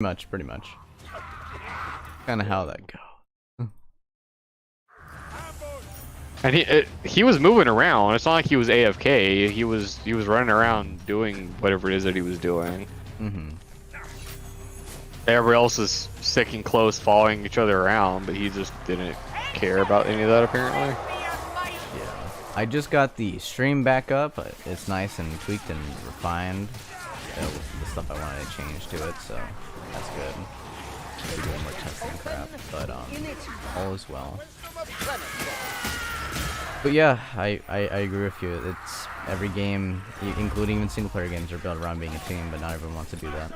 Pretty much. Kind of how that goes. And he was moving around. It's not like he was AFK. He was running around doing whatever it is that he was doing. Mm-hmm. Everybody else is sticking close, following each other around, but he just didn't care about any of that apparently. Yeah. I just got the stream back up. It's nice and tweaked and refined. That was the stuff I wanted to change to it, so that's good. We're doing more testing crap, but all is well. But yeah, I agree with you. It's every game, including even single player games, are built around being a team, but not everyone wants to do that.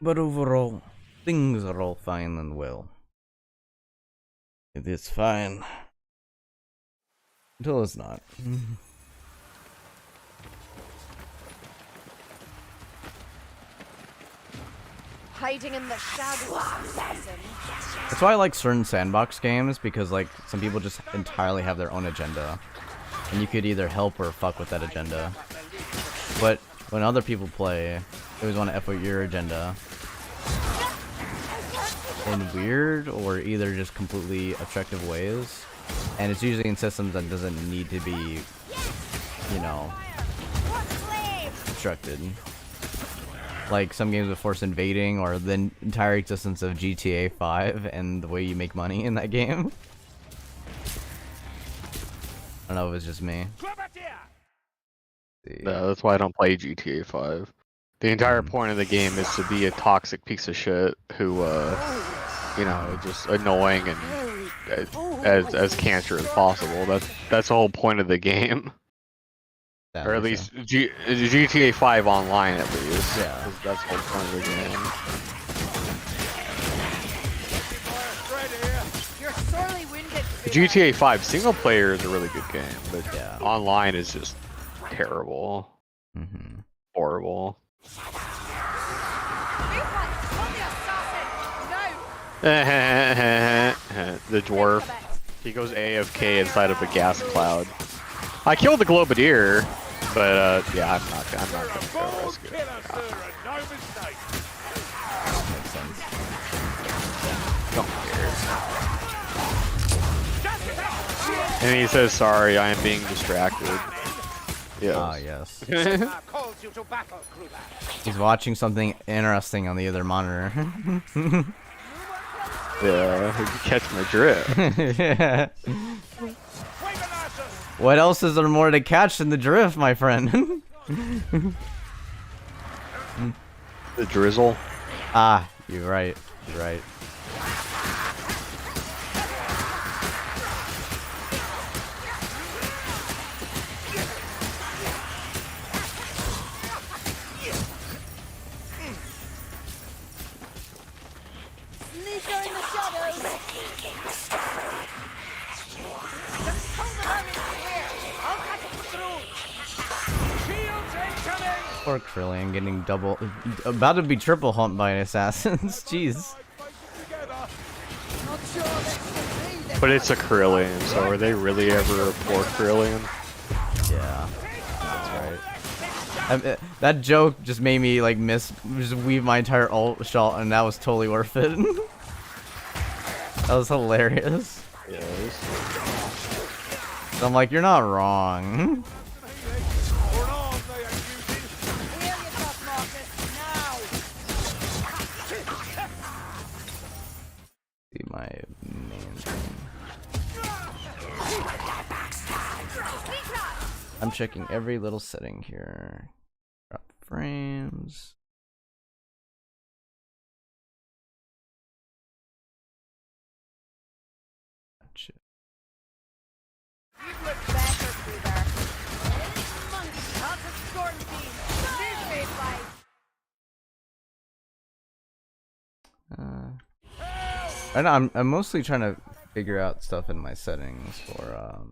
But overall, things are all fine and well. It is fine. Until it's not. Hiding in the shadows. That's why I like certain sandbox games, because like some people just entirely have their own agenda. And you could either help or fuck with that agenda. But when other people play, they always want to F with your agenda. In weird or either just completely objective ways. And it's usually in systems that doesn't need to be, you know, obstructed. Like some games with forced invading, or the entire existence of GTA 5 and the way you make money in that game. I don't know if it's just me. No, that's why I don't play GTA 5. The entire point of the game is to be a toxic piece of shit who, you know, just annoying and as cancer as possible. That's the whole point of the game. That or at least GTA 5 online, at least. Yeah, that's the whole point of the game. GTA 5 single player is a really good game, but yeah, online is just terrible. Mm-hmm. Horrible. The dwarf. He goes AFK inside of a gas cloud. I killed the globadier, but yeah, I'm not gonna go risk it. Makes sense. Don't care. And he says, "Sorry, I am being distracted." Yes. Ah, yes. He's watching something interesting on the other monitor. Yeah, you catch my drift. Yeah. What else is there more to catch than the drift, my friend? The drizzle. Ah, you're right. You're right. Poor Krillian getting about to be triple humped by assassins. Jeez. But it's a Krillian, so are they really ever a poor Krillian? Yeah, that's right. That joke just made me like just weave my entire ult shot, and that was totally worth it. That was hilarious. Yes. So I'm like, you're not wrong. See my main thing. I'm checking every little setting here. Drop frames. Gotcha. I know, I'm mostly trying to figure out stuff in my settings for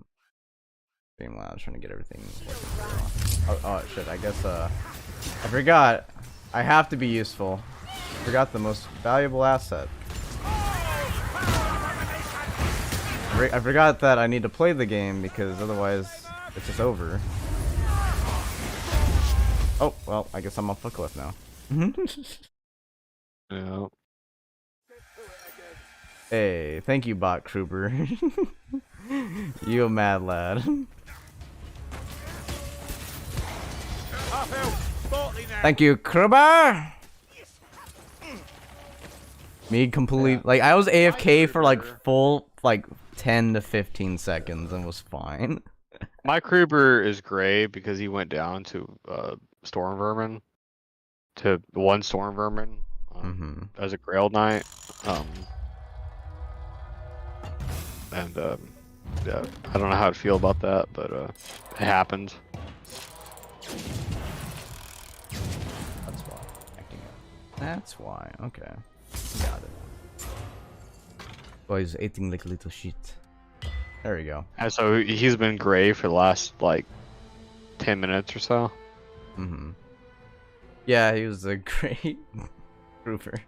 Streamlabs, trying to get everything working. Oh shit, I guess I forgot. I have to be useful. I forgot the most valuable asset. I forgot that I need to play the game because otherwise it's just over. Oh, well, I guess I'm off the cliff now. Yeah. Hey, thank you, bot Kruber. You a mad lad. Thank you, Kruber! Me completely, like, I was AFK for like full, like, 10 to 15 seconds and was fine. My Kruber is gray because he went down to Storm Vermin. To one Storm Vermin as a Grail Knight. Yeah, I don't know how to feel about that, but it happened. That's why. Acting up. That's why. Okay. Got it. Boys eating like little shit. There we go. And so he's been gray for the last like 10 minutes or so. Yeah, he was a great Kruber.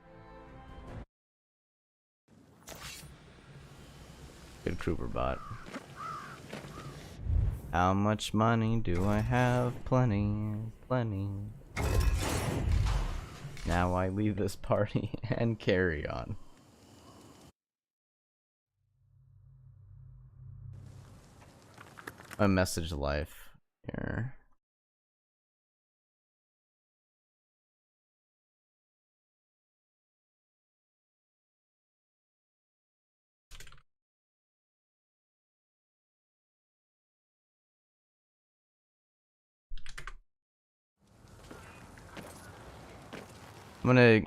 Good Kruber bot. How much money do I have? Plenty, plenty. Now I leave this party and carry on. My message life here.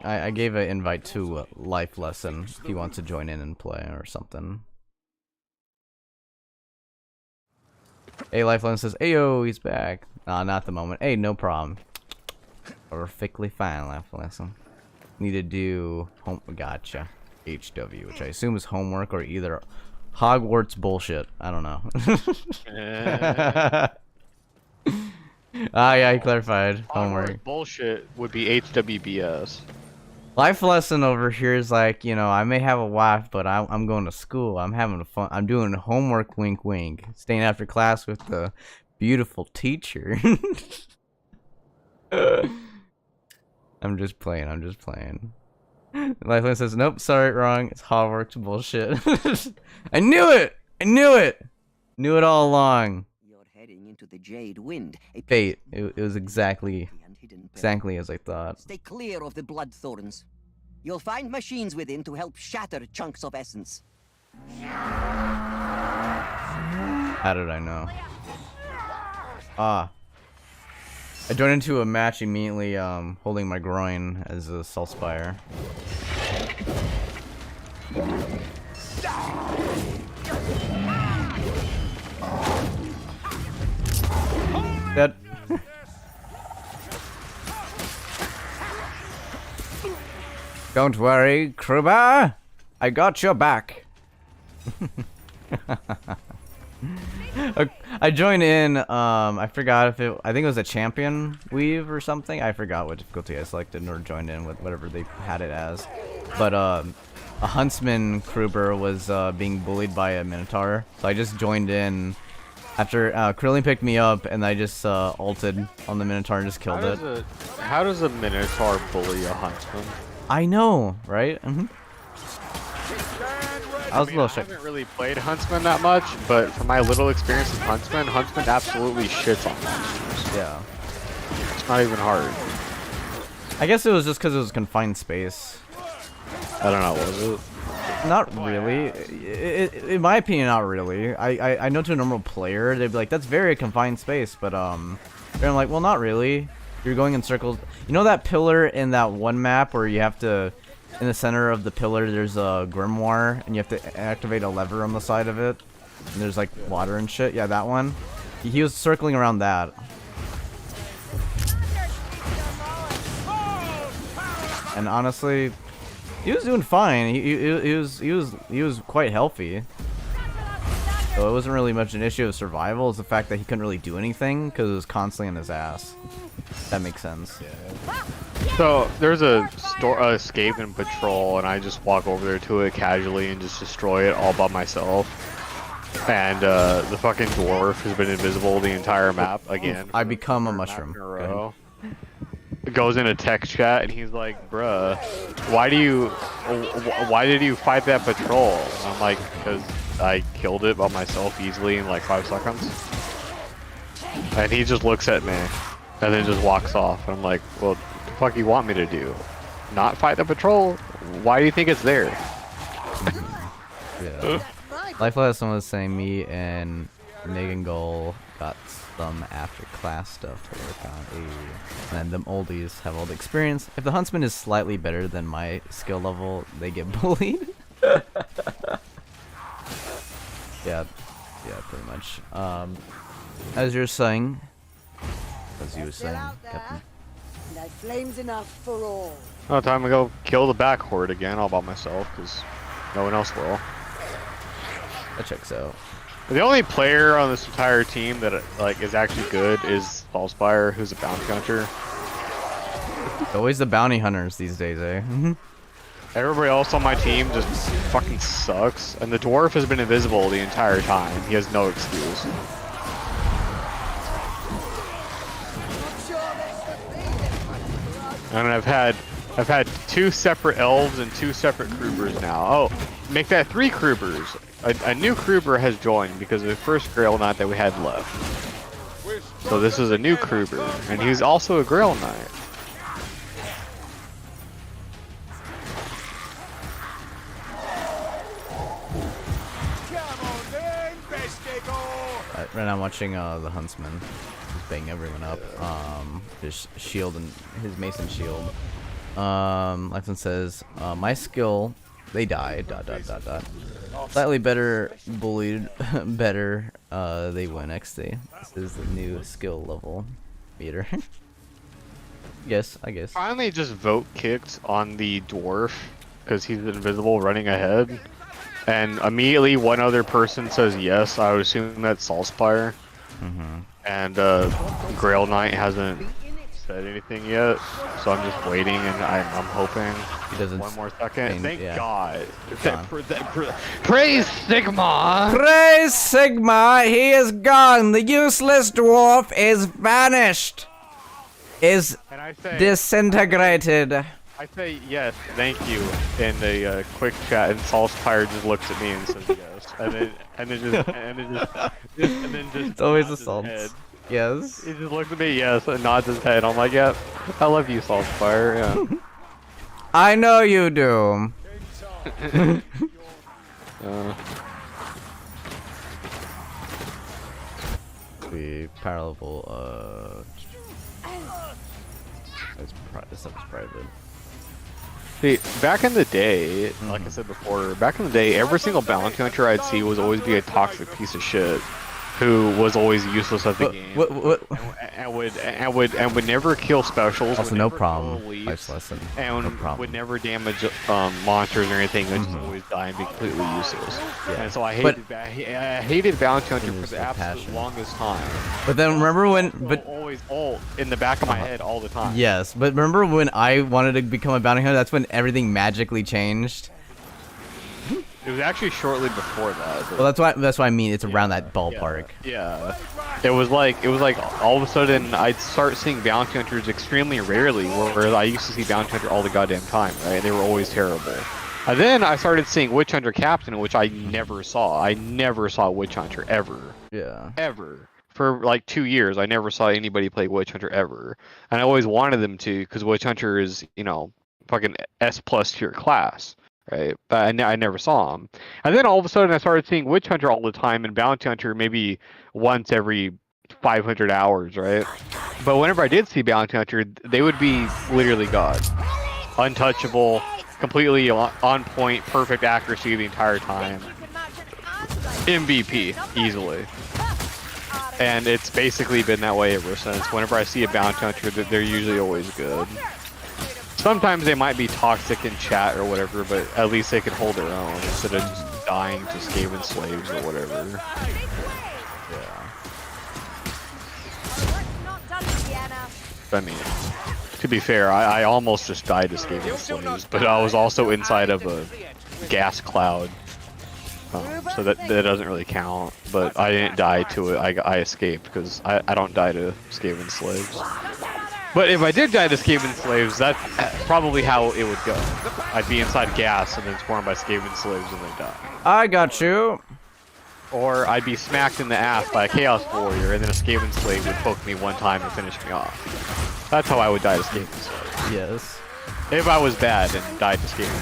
I gave an invite to Life Lesson if he wants to join in and play or something. Hey, Life Lesson says, "Ayo, he's back." Nah, not at the moment. Hey, no problem. Perfectly fine, Life Lesson. Need to do home. Gotcha. HW, which I assume is homework or either Hogwarts bullshit. I don't know. Ah, yeah, I clarified. Homework. Bullshit would be HWBS. Life lesson over here is like, you know, I may have a wife, but I'm going to school. I'm having fun. I'm doing homework, wink, wink. Staying after class with the beautiful teacher. I'm just playing. I'm just playing. Life lesson says, nope, sorry, wrong. It's Hogwarts bullshit. I knew it. I knew it. Knew it all along. Into the Jade Wind. Fate. It was exactly as I thought. Stay clear of the blood thorns. You'll find machines within to help shatter chunks of essence. How did I know? Ah. I joined into a match immediately holding my groin as a Saltzpyre. Dead. Don't worry, Kruber. I got your back. I joined in. I forgot if it. I think it was a champion weave or something. I forgot what difficulty I selected or joined in with whatever they had it as. But a huntsman Kruber was being bullied by a minotaur, so I just joined in. After Krillin picked me up, and I just ulted on the Minotaur and just killed it. How does a Minotaur bully a huntsman? I know, right? I was a little shocked. I haven't really played Huntsman that much, but from my little experience with Huntsman, Huntsman absolutely shits on monsters. Yeah. It's not even hard. I guess it was just because it was confined space. I don't know, was it? Not really. In my opinion, not really. I know to a normal player, they'd be like, that's very confined space, but I'm like, well, not really. You're going in circles. You know that pillar in that one map where you have to, in the center of the pillar, there's a grimoire, and you have to activate a lever on the side of it, and there's like water and shit. Yeah, that one. He was circling around that. And honestly, he was doing fine. He was quite healthy. So it wasn't really much an issue of survival. It's the fact that he couldn't really do anything because it was constantly in his ass. That makes sense. Yeah. So there's a escape and patrol, and I just walk over there to it casually and just destroy it all by myself. And the fucking dwarf has been invisible the entire map again. I become a Third map mushroom. in a Go ahead. row. Goes into text chat and he's like, bruh, why did you fight that patrol? And I'm like, because I killed it by myself easily in like 5 seconds. And he just looks at me and then just walks off. And I'm like, well, what the fuck you want me to do? Not fight the patrol? Why do you think it's there? Yeah. Life Lesson was saying me and Megan Goal got some after class stuff to work on. Ooh. And them oldies have all the experience. If the huntsman is slightly better than my skill level, they get bullied. Yeah, pretty much. As you're saying, as you were saying, Captain. No flames enough for all. Oh, time to go kill the back horde again all by myself because no one else will. That checks out. The only player on this entire team that like is actually good is Saltzpyre, who's a bounty hunter. Always the bounty hunters these days, eh? Everybody else on my team just fucking sucks, and the dwarf has been invisible the entire time. He has no excuse. And I've had 2 separate elves and 2 separate Krubers now. Oh, make that 3 Krubers. A new Kruber has joined because of the first Grail Knight that we had left. So this is a new Kruber, and he's also a Grail Knight. Right now I'm watching the huntsman. He's banging everyone up. His shield and his mason shield. Lexon says, my skill, they die. ... Slightly better bullied, better. They win XD. This is the new skill level meter. Yes, I guess. Finally, just vote kicked on the dwarf because he's invisible, running ahead. And immediately one other person says yes. I would assume that's Saltzpyre. And Grail Knight hasn't said anything yet, so I'm just waiting and I'm hoping He doesn't. one more second. Thank yeah. God. Praise Sigma! Praise Sigma! He is gone. The useless dwarf is vanished. Is And I say, disintegrated. I say yes, thank you in the quick chat, and Saltzpyre just looks at me and says yes, and then just It's always nods the his salts. head. Yes. He just looks at me, yes, and nods his head. I'm like, yeah, I love you, Saltzpyre. Yeah. I know you do. The power level. This stuff is private. See, back in the day, like I said before, back in the day, every single bounty hunter I'd see was always be a toxic piece of shit, who was always useless at the game. And would never kill specials. Also, would no never problem. kill elites, Life's lesson. and No problem. would never damage monsters or anything. Would just always die and be completely useless. Yeah. And so I But- hated bounty hunter It for was the the absolute passion. longest time. But then remember when? So But always ult in the back of my head all the time. yes. But remember when I wanted to become a bounty hunter? That's when everything magically changed. It was actually shortly before that. Well, that's why I mean it's around that ballpark. Yeah. It was like all of a sudden I'd start seeing bounty hunters extremely rarely, whereas I used to see bounty hunter all the goddamn time, right? And they were always terrible. And then I started seeing witch hunter captain, which I never saw. I never saw witch hunter ever. Yeah. Ever. For like 2 years, I never saw anybody play witch hunter ever. And I always wanted them to, because witch hunter is, fucking S+ tier class. Right, but I never saw him. And then all of a sudden I started seeing witch hunter all the time and bounty hunter maybe once every 500 hours, right? But whenever I did see bounty hunter, they would be literally god, untouchable, completely on point, perfect accuracy the entire time, MVP easily. And it's basically been that way ever since. Whenever I see a bounty hunter, they're usually always good. Sometimes they might be toxic in chat or whatever, but at least they can hold their own instead of just dying to Skaven slaves or whatever. I mean, to be fair, I almost just died to Skaven slaves, but I was also inside of a gas cloud So that doesn't really count. But I didn't die to it. I escaped because I don't die to Skaven slaves. But if I did die to Skaven slaves, that's probably how it would go. I'd be inside gas and then swarmed by Skaven slaves and then die. I got you. Or I'd be smacked in the ass by a Chaos Warrior, and then a Skaven slave would poke me one time and finish me off. That's how I would die to Skaven slaves. Yes. If I was bad and died to Skaven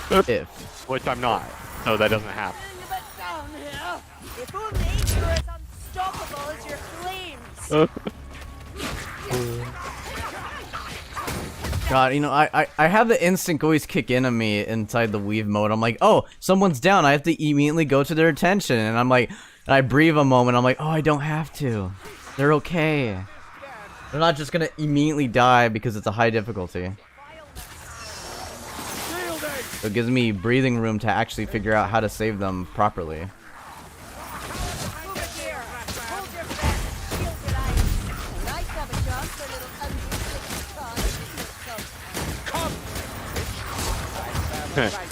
slaves. If. Which I'm not, so that doesn't happen. But down here, if only you were as unstoppable as your flames. God, you know, I have the instinct always kick in on me inside the weave mode. I'm like, oh, someone's down. I have to immediately go to their attention. And I'm like, and I breathe a moment. I'm like, oh, I don't have to. They're okay. They're not just gonna immediately die because it's a high difficulty. So it gives me breathing room to actually figure out how to save them properly.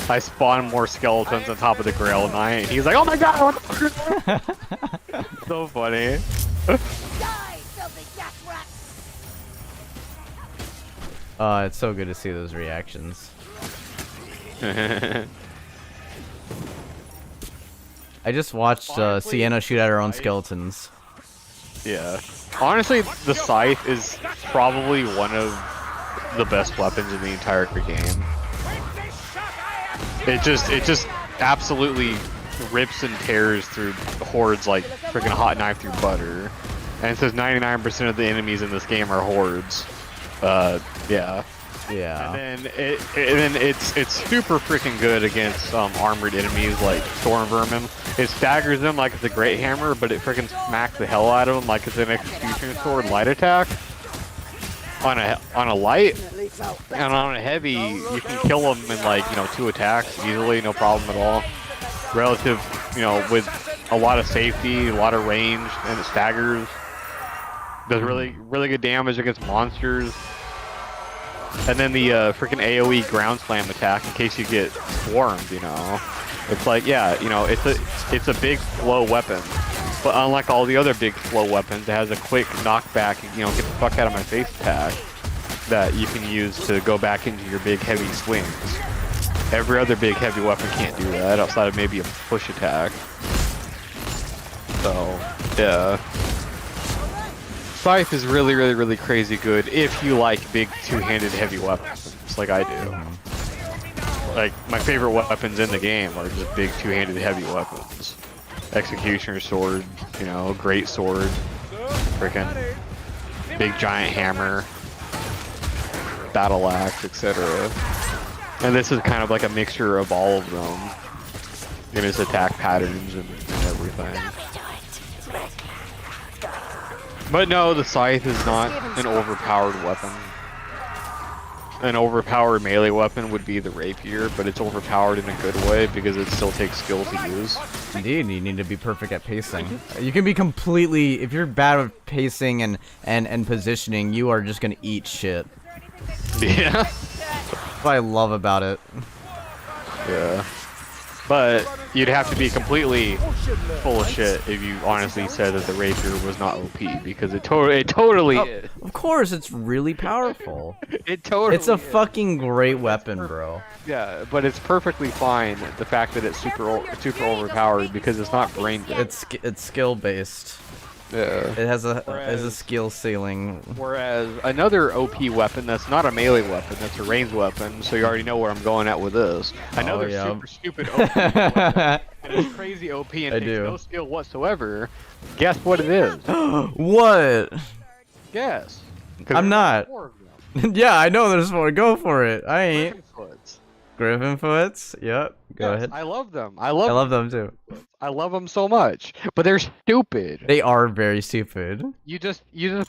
I spawn more skeletons on top of the Grail Knight, and he's like, oh my god, what the fuck? So funny. It's so good to see those reactions. I just watched Sienna shoot at her own skeletons. Yeah. Honestly, the Scythe is probably one of the best weapons in the entire game. It just absolutely rips and tears through hordes like freaking hot knife through butter. And it says 99% of the enemies in this game are hordes. Yeah. Yeah. And then it's super freaking good against armored enemies like storm vermin. It staggers them like it's a great hammer, but it freaking smacks the hell out of them like it's an execution sword light attack. On a light and on a heavy, you can kill them in like 2 attacks easily, no problem at all. Relative, with a lot of safety, a lot of range, and it staggers. Does really good damage against monsters. And then the freaking AOE ground slam attack in case you get swarmed. It's like it's a big flow weapon. But unlike all the other big flow weapons, it has a quick knockback, get the fuck out of my face attack that you can use to go back into your big heavy swings. Every other big heavy weapon can't do that outside of maybe a push attack. So, yeah. Scythe is really crazy good if you like big two-handed heavy weapons, like I do. Like, my favorite weapons in the game are just big two-handed heavy weapons. Executioner sword, great sword, freaking big giant hammer, battle axe, etc. And this is kind of like a mixture of all of them in its attack patterns and everything. But no, the Scythe is not an overpowered weapon. An overpowered melee weapon would be the rapier, but it's overpowered in a good way because it still takes skill to use. Indeed, you need to be perfect at pacing. You can be completely, if you're bad with pacing and positioning, you are just gonna eat shit. Yeah. That's what I love about it. Yeah. But you'd have to be completely full of shit if you honestly said that the rapier was not OP, because it totally is. Of course, it's really powerful. It totally It's a is. fucking great weapon, bro. Yeah, but it's perfectly fine, the fact that it's super overpowered, because it's not brain dead. It's skill based. Yeah. It has a skill ceiling. Whereas another OP weapon that's not a melee weapon, that's a ranged weapon, so you already know where I'm going at with this. Another super stupid OP weapon, and it's crazy OP and takes no skill whatsoever. Guess what it is? What? Guess. I'm not. Yeah, I know there's more. Go for it. I ain't. Griffin foots. Yep. Go ahead. I love them. I love them too. I love them so much, but they're stupid. They are very stupid. You just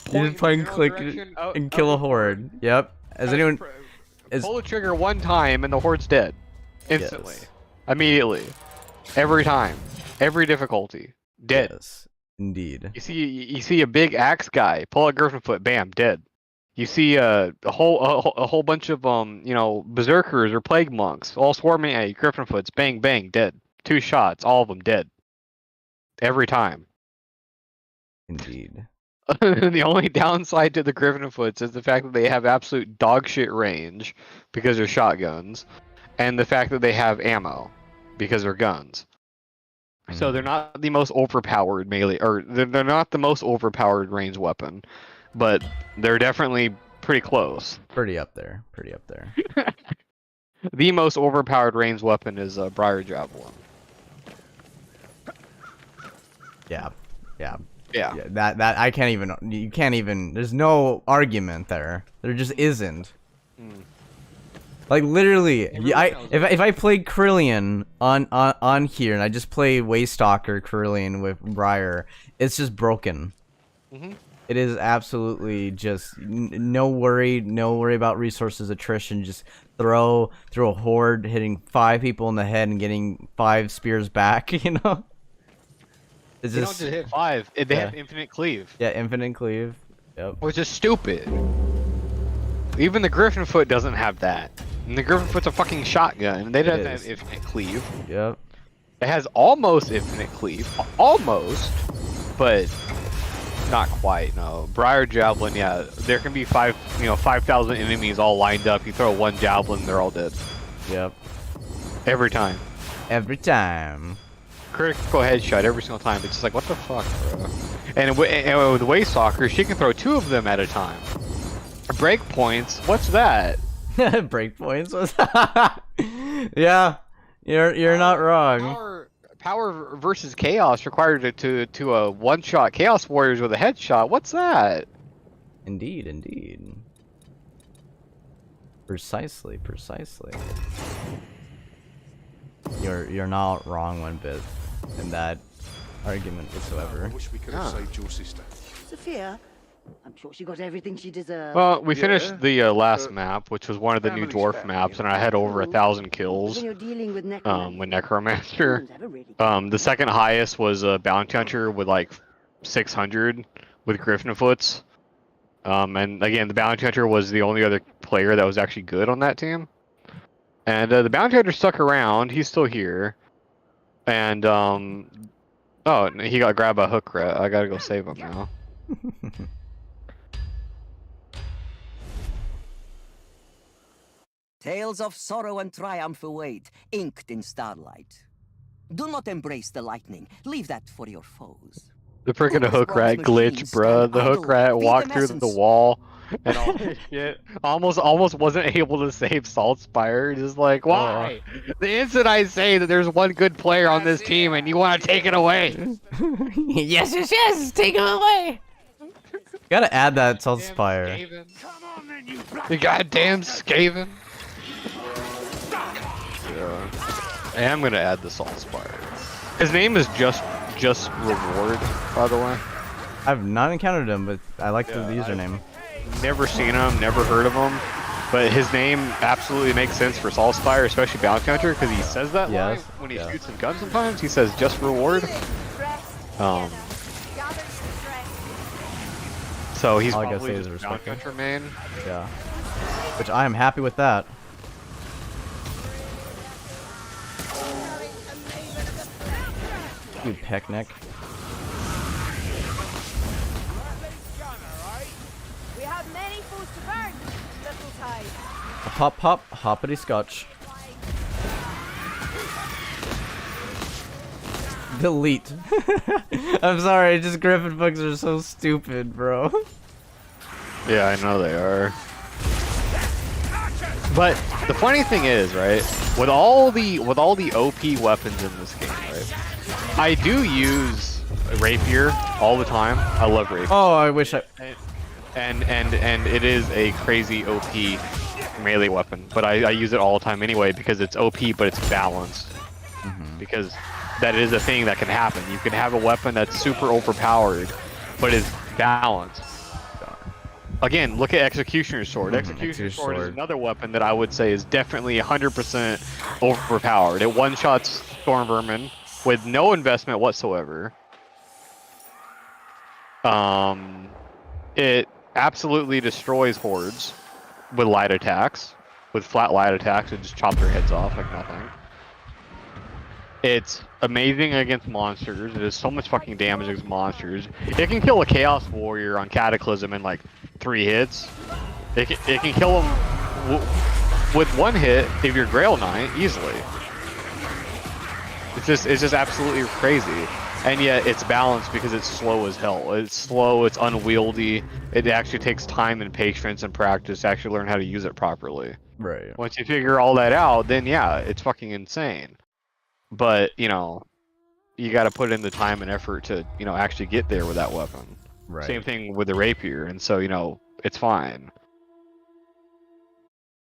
point and click and kill a horde. Yep. As anyone pull the trigger one time and the horde's dead instantly, Yes. immediately, every time, every difficulty, dead. Yes. Indeed. You see a big axe guy, pull a Griffin foot, bam, dead. You see a whole bunch of berserkers or plague monks all swarming at you, Griffinfoots, bang bang, dead. 2 shots, all of them dead. Every time. Indeed. The only downside to the Griffinfoots is the fact that they have absolute dog shit range because they're shotguns, and the fact that they have ammo because they're guns. So they're not the most overpowered melee, or they're not the most overpowered ranged weapon, but they're definitely pretty close. Pretty up there. Pretty up there. The most overpowered ranged weapon is a Briar Javelin. Yeah. Yeah. Yeah. Yeah, that I can't even. You can't even. There's no argument there. There just isn't. Like literally, if I play Krillian on here and I just play Waystalker Krillian with Briar, it's just broken. It is absolutely just no worry about resources attrition. Just throw a horde, hitting 5 people in the head and getting 5 spears back. You know. It's They don't just hit 5. They have infinite cleave. Yeah, infinite cleave. Yep. Which is stupid. Even the Griffinfoot doesn't have that. And the Griffinfoot's a fucking shotgun, and they don't have infinite cleave. Yep. It has almost infinite cleave. Almost. But not quite, no. Briar Javelin, yeah. There can be 5,000 enemies all lined up. You throw 1 javelin, they're all dead. Yep. Every time. Every time. Critical headshot every single time. It's just like, what the fuck, bro? And with Waystalker, she can throw 2 of them at a time. Breakpoints, what's that? Breakpoints was yeah, you're not wrong. Power versus chaos required to a one-shot Chaos Warriors with a headshot. What's that? Indeed. Precisely. You're not wrong one bit in that argument whatsoever. I wish we could have saved your sister. Sophia, I'm sure she got everything she deserved. Well, we finished the last map, which was one of the new dwarf maps, and I had over 1,000 kills. When you're dealing with With Necromancer. no one's ever really The second highest was a Bounty Hunter with like 600 with Griffinfoots. And again, the Bounty Hunter was the only other player that was actually good on that team. And the Bounty Hunter stuck around. He's still here. And oh, he got grabbed by hook rat. I gotta go save him now. Tales of sorrow and triumph await, inked in starlight. Do not embrace the lightning. Leave that for your foes. The freaking hook rat glitch, bruh. The hook rat walked through the wall and all this shit. Almost wasn't able to save Saltzpyre. Just like, why? The instant I say that there's one good player on this team and you want to take it away. yes, take it away. Gotta add that Saltzpyre. The goddamn Skaven. I am gonna add the Saltzpyre. His name is just Reward, by the way. I've not encountered him, but I like the username. Never seen him, never heard of him, but his name absolutely makes sense for Saltzpyre, especially Bounty Hunter, because he says that line when he shoots his gun sometimes. He says, just Reward. So he's all I probably gotta say is just Bounty Hunter main. Yeah. Which I am happy with that. You peckneck. We have many foes to burn, little tide. Pop, hoppity scotch. Delete. I'm sorry, just Griffin books are so stupid, bro. Yeah, I know they are. But the funny thing is, right, with all the OP weapons in this game, right, I do use Rapier all the time. I love Rapier. Oh, I wish I... And it is a crazy OP melee weapon, but I use it all the time anyway because it's OP, but it's balanced. Because that is a thing that can happen. You can have a weapon that's super overpowered, but is balanced. Again, look at Executioner's Sword. Executioner's Sword is another weapon that I would say is definitely 100% overpowered. It one-shots Storm Vermin with no investment whatsoever. It absolutely destroys hordes with light attacks, with flat light attacks, and just chop their heads off like nothing. It's amazing against monsters. It does so much fucking damage against monsters. It can kill a Chaos Warrior on Cataclysm in like 3 hits. It can kill him with 1 hit if you're Grail Knight easily. It's just absolutely crazy. And yet it's balanced because it's slow as hell. It's slow, it's unwieldy. It actually takes time and patience and practice to actually learn how to use it properly. Right. Once you figure all that out, then yeah, it's fucking insane. But, you know, you got to put in the time and effort to, you know, actually get there with that weapon. Right. Same thing with the rapier, and so, you know, it's fine.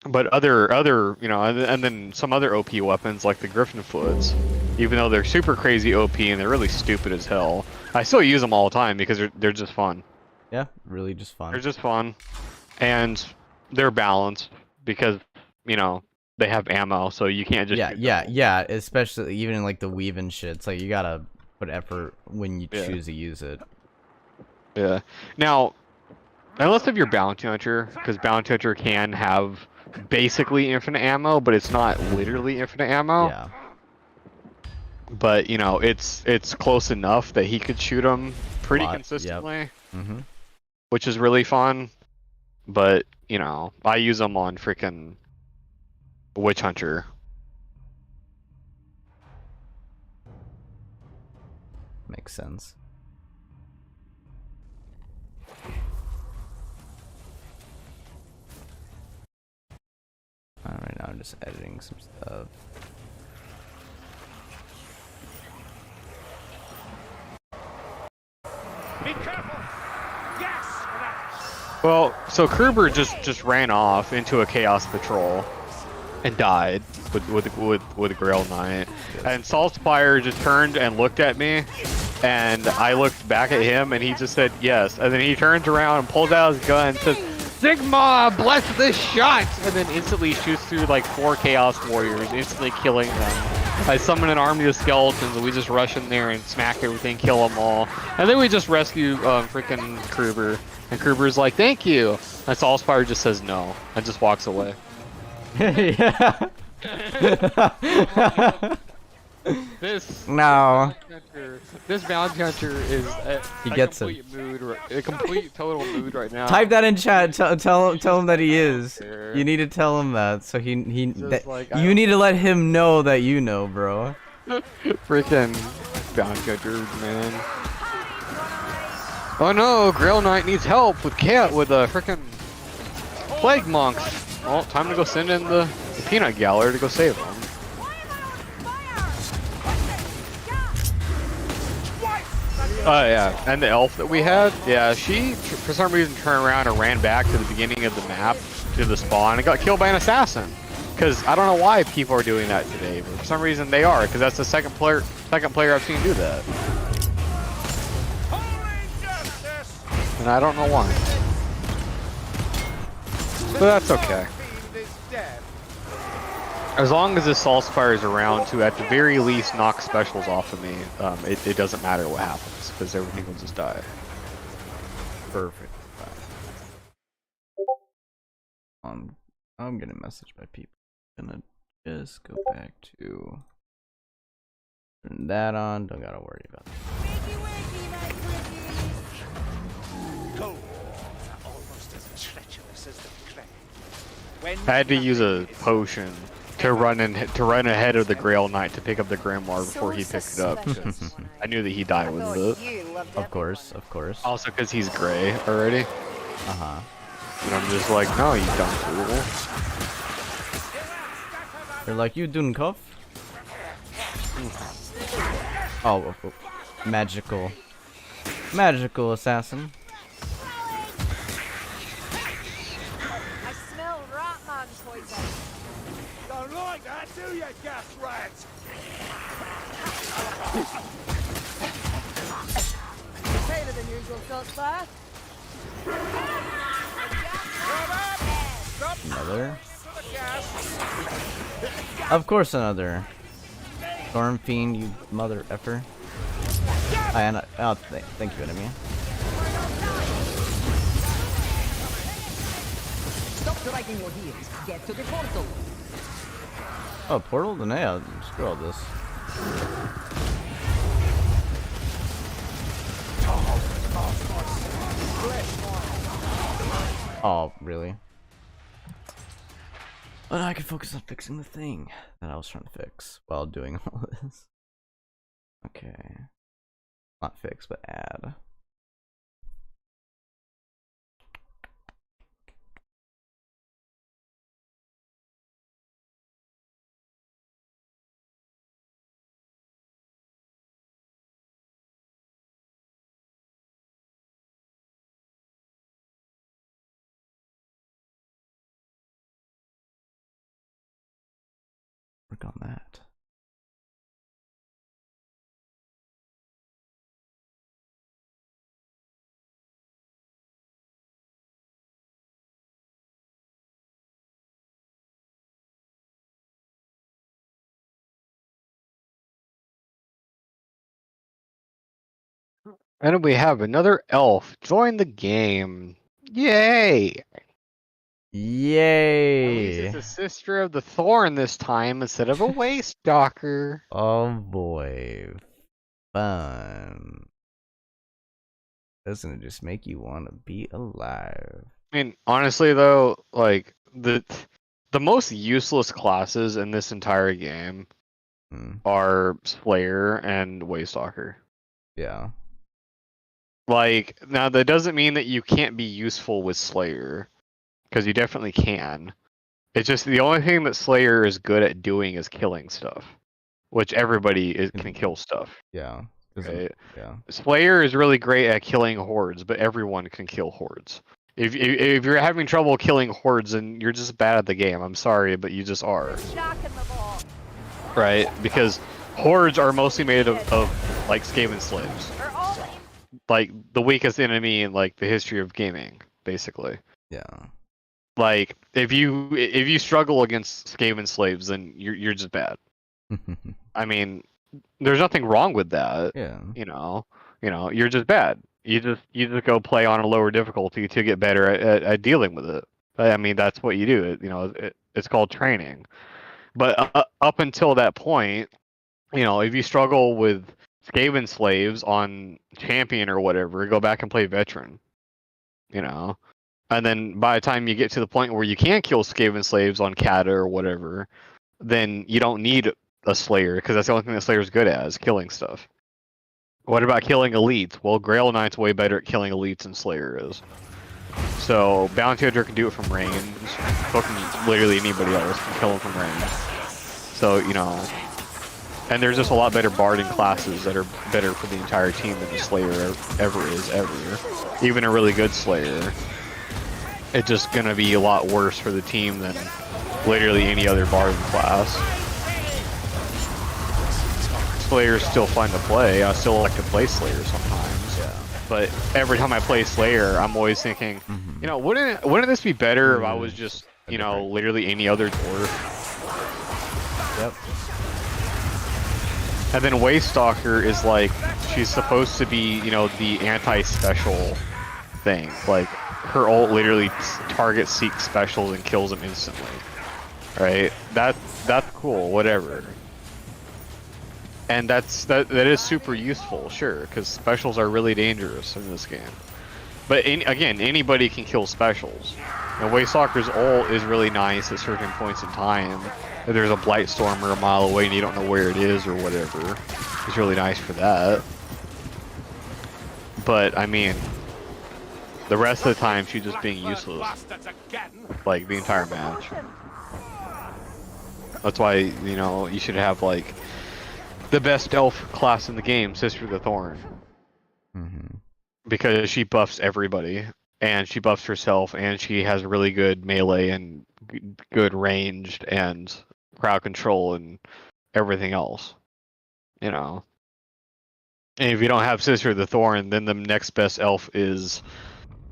But other, you know, and then some other OP weapons like the Griffin Foots, even though they're super crazy OP and they're really stupid as hell, I still use them all the time because they're just fun. Yeah, really just fun. They're just fun, and they're balanced because, you know, they have ammo, so you can't just yeah, especially even in like the weave and shit. It's like you gotta put effort when you choose to use it. Yeah. Now, unless if you're Bounty Hunter, because Bounty Hunter can have basically infinite ammo, but it's not literally infinite ammo. Yeah. But, you know, it's close enough that he could shoot them pretty consistently. Yep. Mm-hmm. Which is really fun. But, you know, I use them on freaking Witch Hunter. Makes sense. Right now I'm just editing some stuff. Be careful! Yes! Well, so Kruber just ran off into a Chaos Patrol and died with a Grail Knight. And Saltzpyre just turned and looked at me, and I looked back at him, and he just said yes. And then he turns around and pulls out his gun and says, "Sigma, bless this shot!" And then instantly shoots through like 4 Chaos Warriors, instantly killing them. I summon an army of skeletons, and we just rush in there and smack everything, kill them all. And then we just rescue freaking Kruber. And Kruber's like, "Thank you." And Saltzpyre just says no, and just walks away. Yeah. This bounty hunter is he gets complete a complete total mood right now. Type that in chat. Tell him that he is. You need to tell him that, so you need to let him know that you know, bro. Freaking bounty hunter, man. Oh no, Grail Knight needs help with freaking plague monks. Well, time to go send in the peanut galler to go save them. Oh yeah, and the elf that we had, yeah, she for some reason turned around and ran back to the beginning of the map to the spawn and got killed by an assassin. Because I don't know why people are doing that today, but for some reason they are. Because that's the second player I've seen do that, and I don't know why. But that's okay. As long as this Saltzpyre is around to, at the very least, knock specials off of me, it doesn't matter what happens, because everything will just die. Perfect. I'm getting messaged by people. I'm gonna just go back to turn that on. Don't gotta worry about that. Almost as treacherous as the clay. I had to use a potion to run ahead of the Grail Knight to pick up the Grimoire before he picked it up. I knew that he died with it. Of course. Also because he's gray already. Uh-huh. And I'm just like, no, you dumb fool. They're like, you doing cuff? Oh, magical assassin. I smell Rotman poison. Don't like that, do you, gas rat? Paler than usual, Saltzpyre. Another. Of course, another. Storm Fiend, you mother effer. Thank you, enemy. striking your heels. Get to the portal. Oh, portal? Then yeah, screw all this. Oh, really? But I could focus on fixing the thing that I was trying to fix while doing all this. Okay. Not fix, but add. Work on that. And we have another elf join the game. Yay! At least it's Yay! a sister of the thorn this time instead of a waste stalker. Oh boy. Fun. That's gonna just make you want to be alive. I mean, honestly though, like the most useless classes in this entire game are Slayer and Waystalker. Yeah. Like, now that doesn't mean that you can't be useful with Slayer, because you definitely can. It's just the only thing that Slayer is good at doing is killing stuff, which everybody can kill stuff. Yeah. Right? Yeah. Slayer is really great at killing hordes, but everyone can kill hordes. If you're having trouble killing hordes, then you're just bad at the game. I'm sorry, but you just are. Shocking them all. Right? Because hordes are mostly made of like Skaven slaves. They're all in. Like the weakest enemy in like the history of gaming, basically. Yeah. Like if you struggle against Skaven slaves, then you're just bad. I mean, there's nothing wrong with that. Yeah. You know, you're just bad. You just go play on a lower difficulty to get better at dealing with it. I mean, that's what you do. It's called training. But up until that point, if you struggle with Skaven slaves on champion or whatever, go back and play veteran. And then by the time you get to the point where you can kill Skaven slaves on Kata or whatever, then you don't need a Slayer, because that's the only thing that Slayer's good at, is killing stuff. What about killing elites? Well, Grail Knight's way better at killing elites than Slayer is. So Bounty Hunter can do it from range. Fucking literally anybody else can kill him from range. So, and there's just a lot better barding classes that are better for the entire team than the Slayer ever is, ever. Even a really good Slayer. It's just gonna be a lot worse for the team than literally any other barding class. Slayer's still fun to play. I still like to play Slayer sometimes. Yeah. But every time I play Slayer, I'm always thinking, wouldn't this be better if I was just, literally any other dwarf? Yep. And then Waystalker is like, she's supposed to be, the anti-special thing. Like, her ult literally targets seeks specials and kills them instantly. Right? That's cool, whatever. And that is super useful, sure, because specials are really dangerous in this game. But again, anybody can kill specials. And Waystalker's ult is really nice at certain points in time. If there's a Blightstormer a mile away and you don't know where it is or whatever, it's really nice for that. But I mean, the rest of the time she's just being useless, like the entire match. That's why you should have like the best elf class in the game, Sister of the Thorn. Because she buffs everybody, and she buffs herself, and she has really good melee and good ranged and crowd control and everything else. And if you don't have Sister of the Thorn, then the next best elf is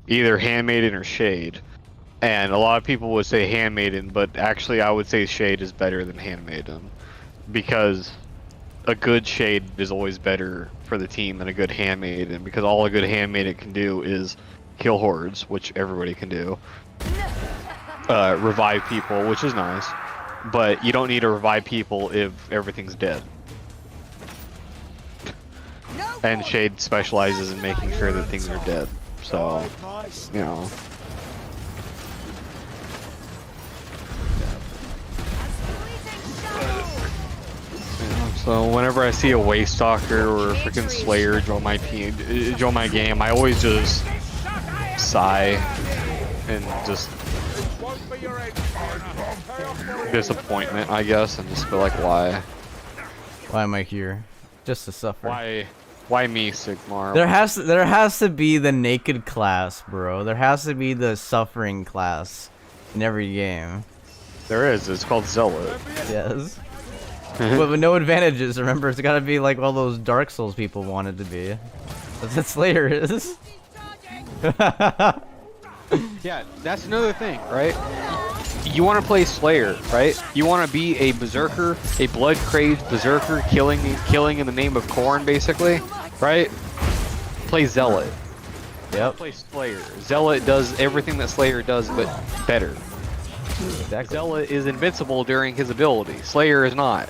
either Handmaiden or Shade. And a lot of people would say Handmaiden, but actually I would say Shade is better than Handmaiden, because a good Shade is always better for the team than a good Handmaiden, because all a good Handmaiden can do is kill hordes, which everybody can do, revive people, which is nice, but you don't need to revive people if everything's dead. And Shade specializes in making sure that things are dead, so, you know. So whenever I see a Waste Stalker or a freaking Slayer join my team, join my game, I always just sigh and just disappointment, I guess, and just feel like, why? Why am I here? Just to suffer. Why me, Sigmar? There has to be the naked class, bro. There has to be the suffering class in every game. There is. It's called Zealot. Yes. But with no advantages. Remember, it's gotta be like all those Dark Souls people wanted to be. That's what Slayer is. Yeah, that's another thing, right? You want to play Slayer, right? You want to be a berserker, a blood-crazed berserker, killing in the name of Khorne, basically, right? Play Zealot. Yep. Play Slayer. Zealot does everything that Slayer does, but better. Exactly. Zealot is invincible during his ability. Slayer is not.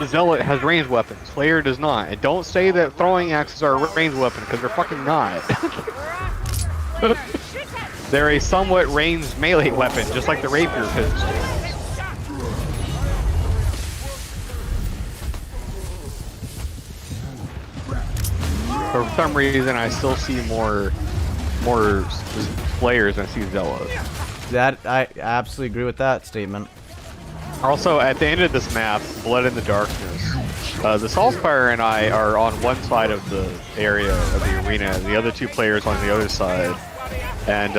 Zealot has ranged weapons. Slayer does not. And don't say that throwing axes are a ranged weapon, because they're fucking not. They're a somewhat ranged melee weapon, just like the rapier pistol. For some reason, I still see more Slayers than I see Zealots. That I absolutely agree with that statement. Also, at the end of this map, Blood in the Darkness, the Saltzpyre and I are on one side of the area of the arena, and the other two players on the other side. And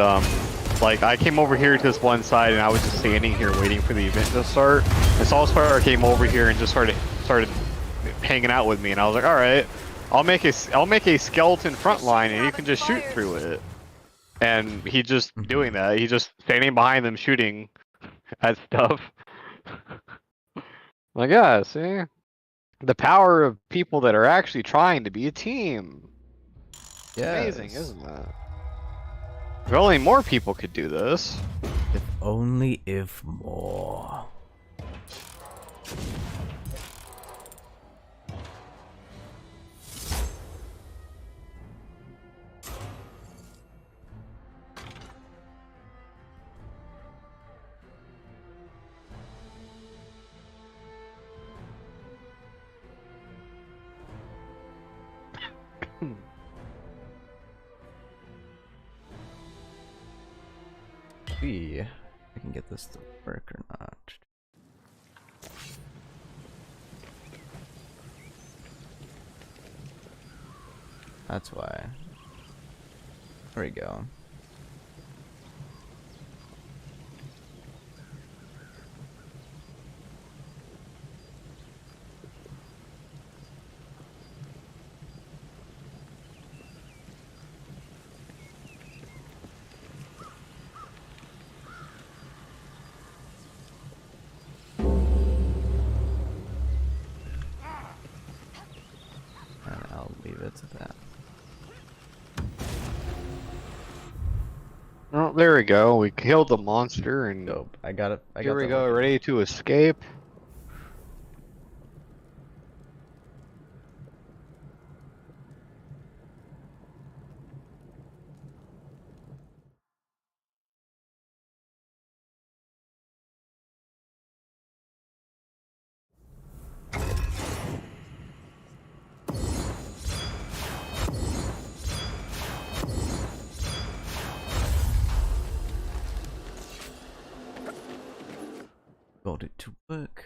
like, I came over here to this one side, and I was just standing here waiting for the event to start. And Saltzpyre came over here and just started hanging out with me, and I was like, all right, I'll make a skeleton front line, and you can just shoot through it. And he just doing that. He's just standing behind them shooting at stuff. Like, yeah, see? The power of people that are actually trying to be a team. Yeah. Amazing, isn't that? If only more people could do this. If only if more. See if I can get this to work or not. That's why. There we go. To that. Oh, there we go. We killed the monster, and Dope. I got it. here we go, ready to escape. It to work.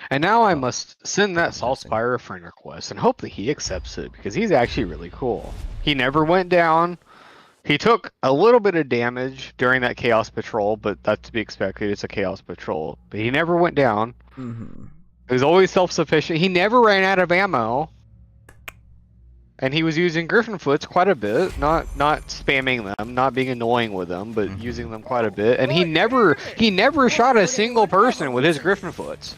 And now I must send that Saltzpyre a friend request and hope that he accepts it, because he's actually really cool. He never went down. He took a little bit of damage during that Chaos Patrol, but that's to be expected. It's a Chaos Patrol. But he never went down. He was always self-sufficient. He never ran out of ammo. And he was using Griffinfoots quite a bit, not spamming them, not being annoying with them, but using them quite a bit. And he never shot a single person with his Griffinfoots.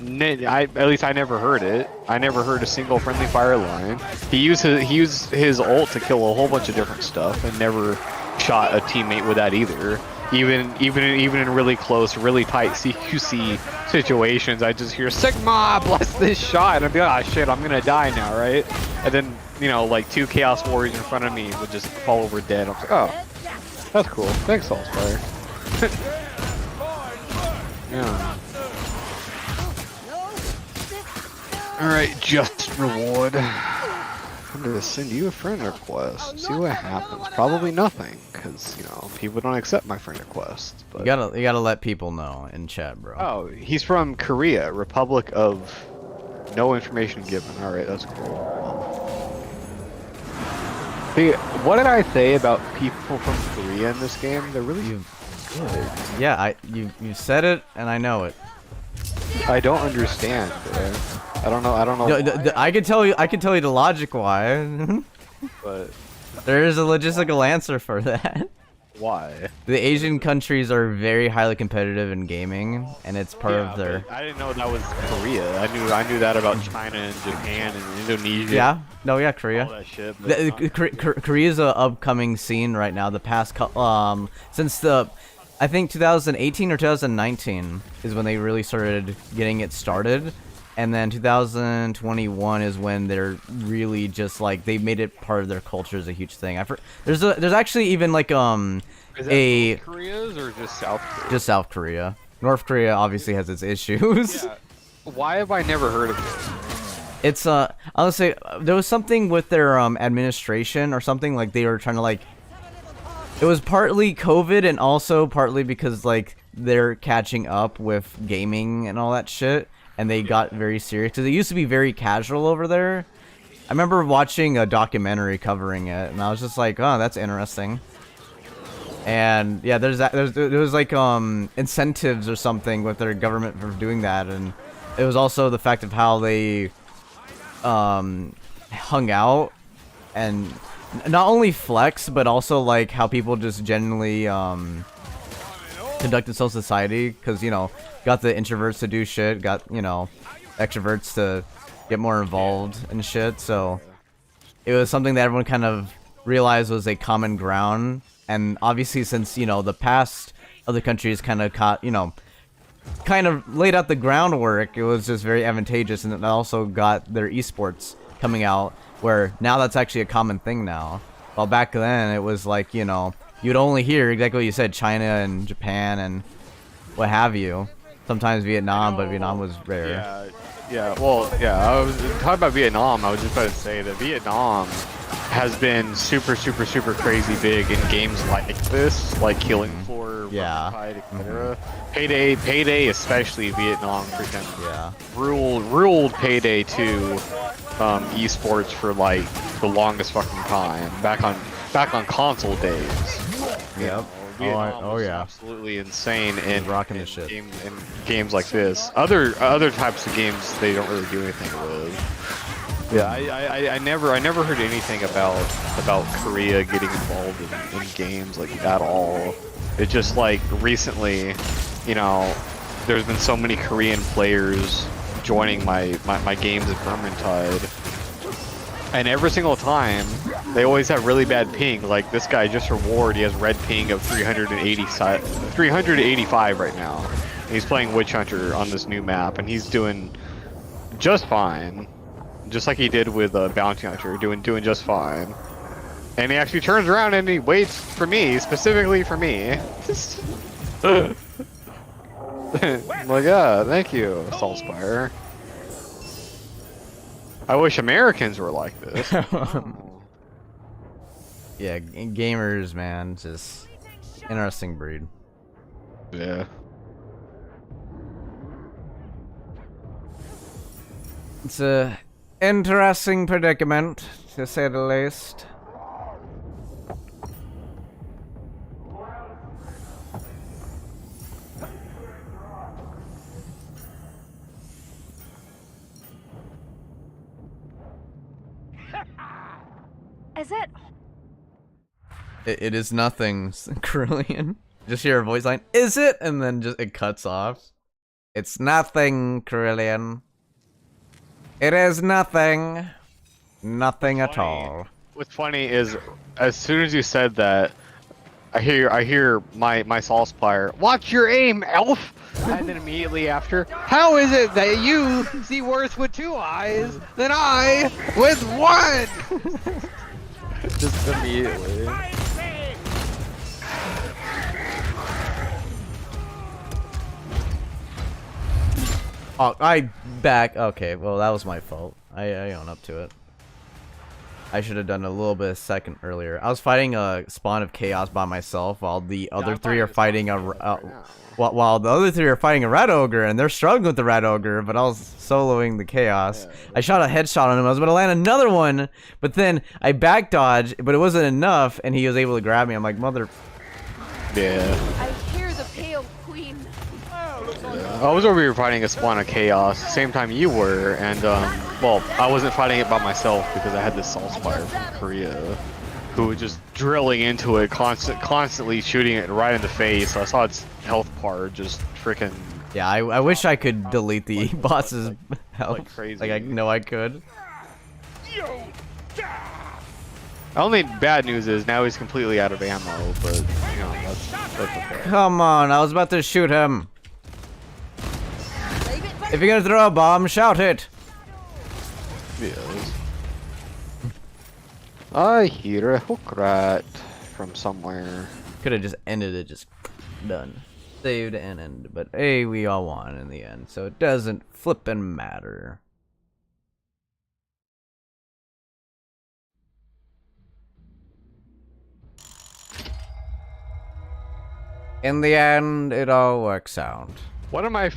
At least I never heard it. I never heard a single friendly fire line. He used his ult to kill a whole bunch of different stuff, and never shot a teammate with that either. Even in really close, really tight CQC situations, I just hear Sigma bless this shot, and I'd be like, ah shit, I'm gonna die now, right? And then like 2 Chaos Warriors in front of me would just fall over dead. I'm like, oh, that's cool. Thanks, Saltzpyre. Yeah. All right, just reward. I'm gonna send you a friend request. See what happens. Probably nothing, because people don't accept my friend requests. But... You gotta let people know in chat, bro. Oh, he's from Korea, Republic of no information given. All right, that's cool. See, what did I say about people from Korea in this game? They're really good. Yeah, you said it, and I know it. I don't understand. I don't know. I can tell you the logic why. But there is a logistical answer for that. Why? The Asian countries are very highly competitive in gaming, and it's part of their. I didn't know that was Korea. I knew that about China and Japan and Indonesia. Yeah. No. Yeah. Korea. All that shit. Korea's a upcoming scene right now. The past since I think 2018 or 2019 is when they really started getting it started. And then 2021 is when they're really just like they made it part of their culture as a huge thing. There's actually even like Is that North Korea's or just South Korea? Just South Korea. North Korea obviously has its issues. Yeah. Why have I never heard of it? It's I would say there was something with their administration or something, like they were trying to like. It was partly COVID and also partly because like they're catching up with gaming and all that shit. And they got very serious because it used to be very casual over there. I remember watching a documentary covering it, and I was just like, "Oh, that's interesting." And yeah, there was like incentives or something with their government for doing that, and it was also the fact of how they hung out and not only flex, but also like how people just generally conduct themselves in society, because got the introverts to do shit, got extroverts to get more involved and shit. So it was something that everyone kind of realized was a common ground. And obviously, since the past other countries kind of kind of laid out the groundwork, it was just very advantageous. And it also got their esports coming out, where now that's actually a common thing now. While back then it was like you'd only hear exactly what you said, China and Japan and what have you. Sometimes Vietnam, but Vietnam was rare. Well, I was talking about Vietnam. I was just about to say that Vietnam has been super crazy big in games like this, like Killing Floor, Vermintide, etc. Payday, especially Vietnam, freaking ruled Payday 2 esports for like the longest fucking time. Back on console days. Yep. Oh yeah, absolutely insane in rocking the shit. Games like this. Other types of games they don't really do anything with. Yeah, I never heard anything about Korea getting involved in games like at all. It's just like recently, there's been so many Korean players joining my games at Vermintide. And every single time, they always have really bad ping. Like this guy, just reward, he has red ping of 385 right now. And he's playing Witch Hunter on this new map, and he's doing just fine, just like he did with Bounty Hunter, doing just fine. And he actually turns around and he waits for me, specifically for me. Like, yeah, thank you, Saltzpyre. I wish Americans were like this. Yeah, gamers, man, just interesting breed. Yeah. It's a interesting predicament, to say the least. Is it? It is nothing, Cerulean. Just hear a voice line, is it? And then just it cuts off. It's nothing, Cerulean. It is nothing. Nothing at all. What's funny is, as soon as you said that, I hear my Saltzpyre. Watch your aim, elf. And then immediately after, how is it that you see worse with 2 eyes than I with 1? Just immediately. Oh, okay, well that was my fault. I own up to it. I should have done a little bit a second earlier. I was fighting a spawn of chaos by myself while the other 3 are fighting while the other 3 are fighting a rat ogre, and they're struggling with the rat ogre, but I was soloing the chaos. I shot a headshot on him. I was about to land another one, but then I back dodged, but it wasn't enough, and he was able to grab me. I'm like, mother. Yeah. I hear the pale queen. I was over here fighting a spawn of chaos, same time you were, and well, I wasn't fighting it by myself because I had this Saltzpyre from Korea, who was just drilling into it, constantly shooting it right in the face. So I saw its health bar just freaking. Yeah, I wish I could delete the boss's health. Like crazy. Like I know I could. Only bad news is now he's completely out of ammo, but you know that's okay. Come on, I was about to shoot him. If you're gonna throw a bomb, shout it. Yes. I hear a hook rat from somewhere. Could have just ended it, just done. Saved and ended, but hey, we all won in the end, so it doesn't flippin' matter. In the end, it all works out. One of my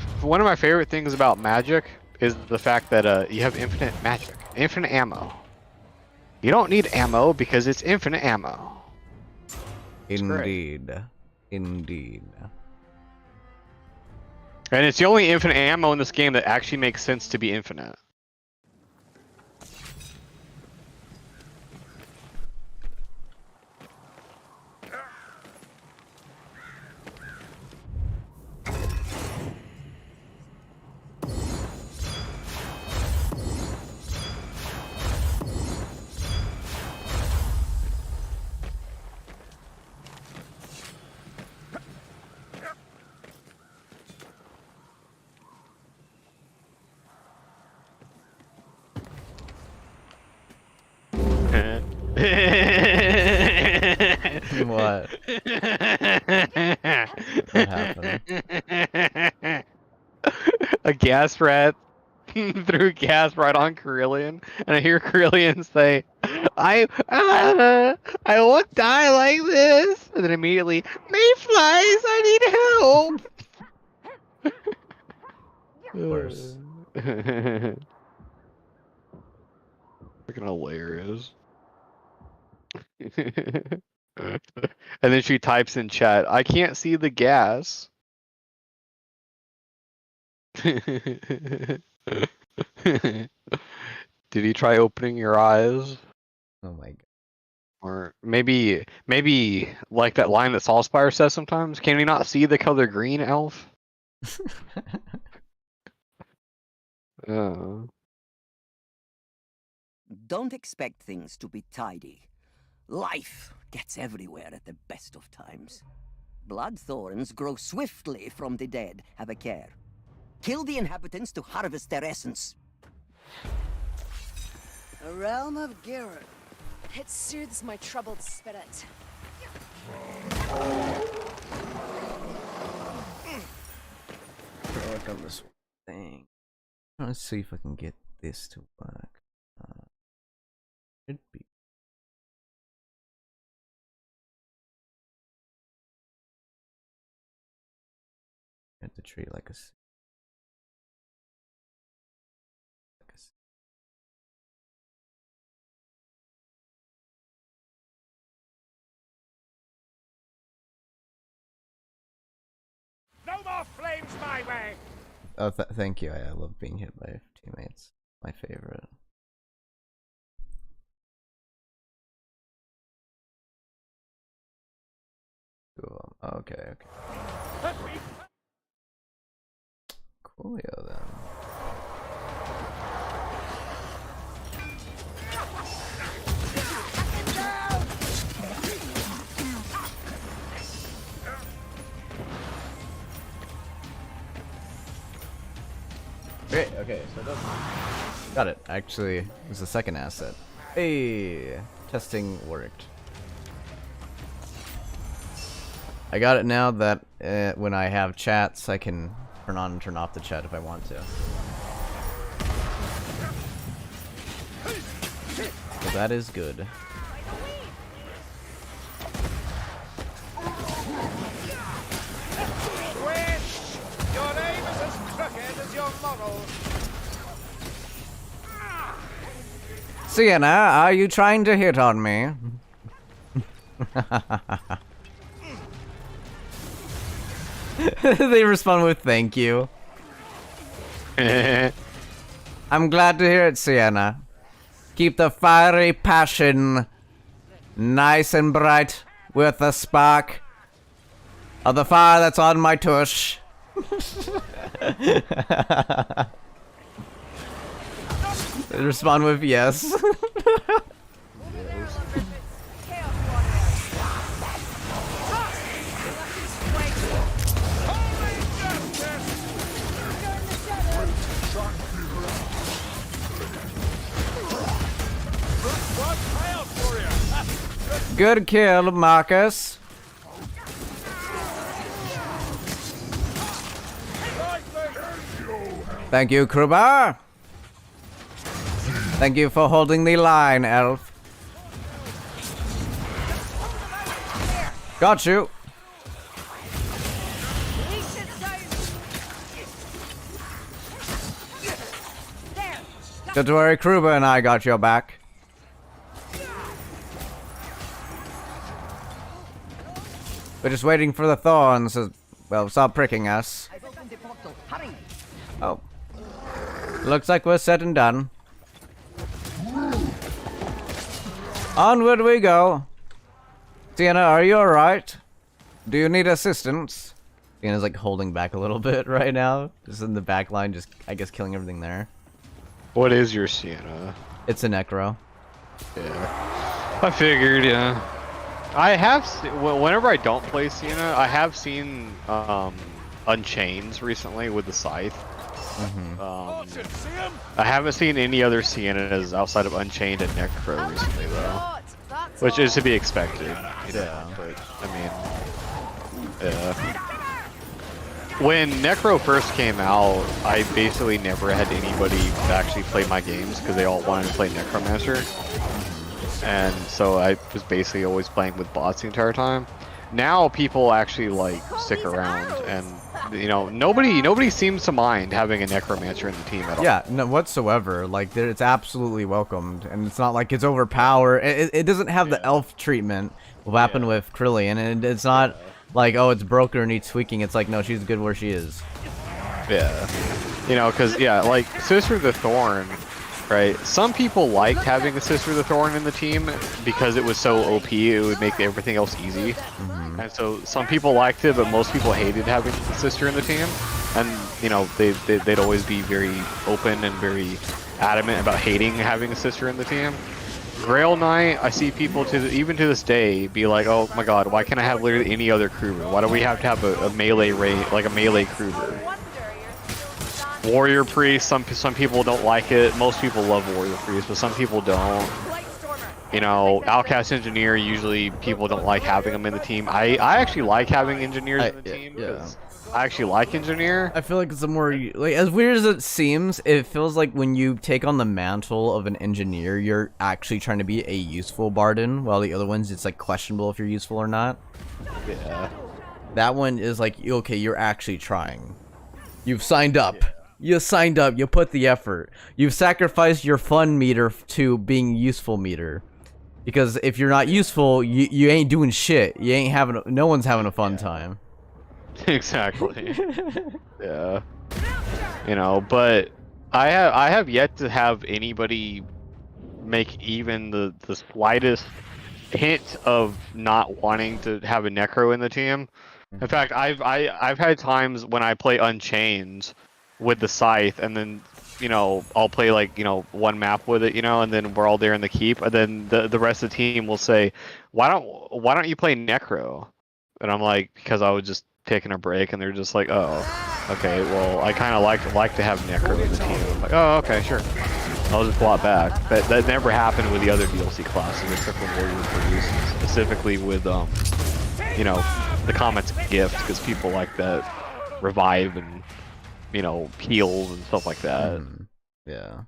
favorite things about magic is the fact that you have infinite magic, infinite ammo. You don't need ammo because it's infinite ammo. Indeed. Indeed. And it's the only infinite ammo in this game that actually makes sense to be infinite. What? What happened? A gas rat threw gas right on Carillion, and I hear Carillion say, I won't die like this. And then immediately, Mayflies, I need help. Of course. Freaking hilarious. And then she types in chat, I can't see the gas. Did he try opening your eyes? Oh my god. Or maybe like that line that Saltzpyre says sometimes, can we not see the color green, elf? Don't expect things to be tidy. Life gets everywhere at the best of times. Blood thorns grow swiftly from the dead. Have a care. Kill the inhabitants to harvest their essence. A realm of Garrett. It soothes my troubled spirit. Work on this thing. Let's see if I can get this to work. Should be. At the tree like a. No more flames my way! Oh, thank you. I love being hit by teammates. My favorite. Cool. Okay. Coolio then. Okay, so that's... Got it. Actually, it's the second asset. Hey, testing worked. I got it now that when I have chats, I can turn on and turn off the chat if I want to. So that is good. Your aim is as crooked as your model. Sienna, are you trying to hit on me? They respond with thank you. I'm glad to hear it, Sienna. Keep the fiery passion nice and bright with the spark of the fire that's on my tush. They respond with yes. Good kill, Marcus. Thank you, Kruber. Thank you for holding the line, Elf. Got you. Don't worry, Kruber and I got your back. We're just waiting for the thorns to, well, stop pricking us. Oh. Looks like we're set and done. Onward we go. Sienna, are you alright? Do you need assistance? Sienna's like holding back a little bit right now. Just in the back line, just, I guess, killing everything there. What is your Sienna? It's a necro. Yeah. I figured, yeah. I have, whenever I don't play Sienna, I have seen Unchained recently with the Scythe. I haven't seen any other Siennas outside of Unchained and Necro recently, though. Which is to be expected, you know, but, I mean, yeah. When Necro first came out, I basically never had anybody actually play my games, because they all wanted to play Necromancer. And so I was basically always playing with bots the entire time. Now people actually like stick around, and you know nobody seems to mind having a necromancer in the team at all. Yeah, no whatsoever. Like it's absolutely welcomed, and it's not like it's overpowered. It doesn't have the elf treatment what happened with Krillian, and it's not like, oh, it's broken or needs tweaking. It's like, no, she's good where she is. Yeah, you know, because yeah, like Sister of the Thorn. Right. Some people liked having a Sister of the Thorn in the team because it was so OP, it would make everything else easy. And so some people liked it, but most people hated having the Sister in the team. And, you know, they'd always be very open and very adamant about hating having a Sister in the team. Grail Knight, I see people even to this day be like, oh my god, why can't I have literally any other Kruber? Why do we have to have a melee like a melee Kruber? Warrior Priest, some people don't like it. Most people love Warrior Priest, but some people don't. You know, Outcast Engineer, usually people don't like having them in the team. I actually like having Engineers in the team because I actually like Engineer. I feel like it's a more, like, as weird as it seems, it feels like when you take on the mantle of an Engineer, you're actually trying to be a useful Bardin, while the other ones, it's like questionable if you're useful or not. Yeah. That one is like, okay, you're actually trying. You've signed up. Yeah. You signed up, you put the effort. You've sacrificed your fun meter to being useful meter. Because if you're not useful, you ain't doing shit. You ain't having, no one's having a fun time. Exactly. Yeah. You know, but I have yet to have anybody make even the slightest hint of not wanting to have a Necro in the team. In fact, I've had times when I play Unchained with the Scythe, and then, you know, I'll play like, you know, one map with it, you know, and then we're all there in the keep, and then the rest of the team will say, why don't you play Necro? And I'm like, because I was just taking a break, and they're just like, oh, okay, well, I kind of like to have Necro in the team. I'm like, oh, okay, sure. I'll just plot back. That never happened with the other DLC classes except for Warrior Produce, specifically with you know, the Comet's Gift, because people like that revive and, you know, heals and stuff like that. Yeah.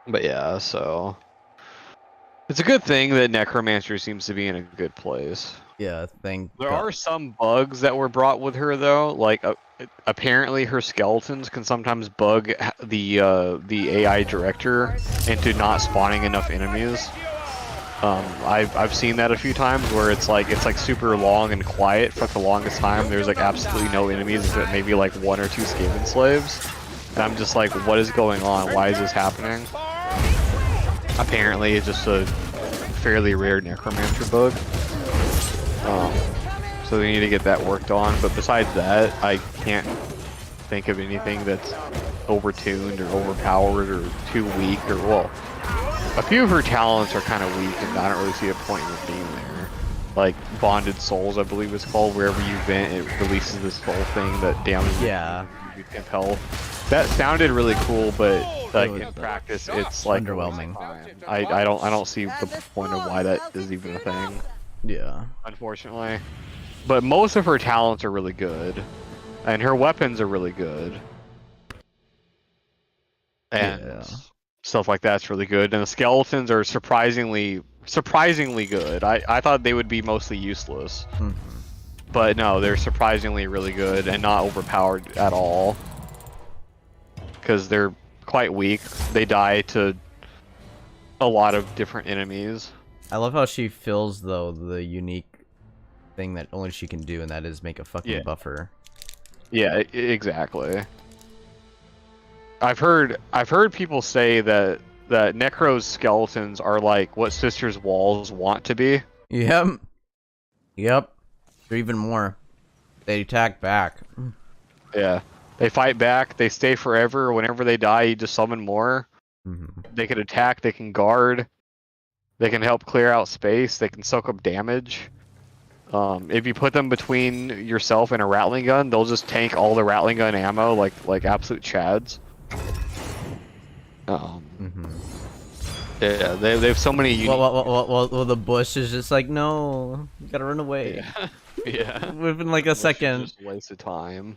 But yeah, so it's a good thing that Necromancer seems to be in a good place. Yeah, thank There God. are some bugs that were brought with her though, like apparently her skeletons can sometimes bug the AI director into not spawning enough enemies. I've seen that a few times where it's like super long and quiet for the longest time. There's like absolutely no enemies, except maybe like 1 or 2 Skaven slaves. And I'm just like, what is going on? Why is this happening? Apparently, it's just a fairly rare necromancer bug. So they need to get that worked on. But besides that, I can't think of anything that's overtuned or overpowered or too weak or well. A few of her talents are kind of weak, and I don't really see a point in it being there. Like Bonded Souls, I believe it's called. Wherever you vent, it releases this soul thing that damages you compel. That sounded really cool, but like in practice, it's like underwhelming. I don't see the point of why that is even a thing. Yeah. Unfortunately, but most of her talents are really good, and her weapons are really good, and stuff like that's really good. And the skeletons are surprisingly good. I thought they would be mostly useless, but no, they're surprisingly really good and not overpowered at all. Because they're quite weak. They die to a lot of different enemies. I love how she fills though the unique thing that only she can do, and that is make a fucking buffer. Yeah, exactly. I've heard people say that Necro's skeletons are like what Sister's walls want to be. Yep. Yep. Or even more. They attack back. Yeah. They fight back, they stay forever. Whenever they die, you just summon more. They can attack, they can guard, they can help clear out space, they can soak up damage. If you put them between yourself and a rattling gun, they'll just tank all the rattling gun ammo like absolute chads. Yeah, they have so many unique... Well, the bush is just like, no, you gotta run away. Yeah. Within like a second. Just a waste of time.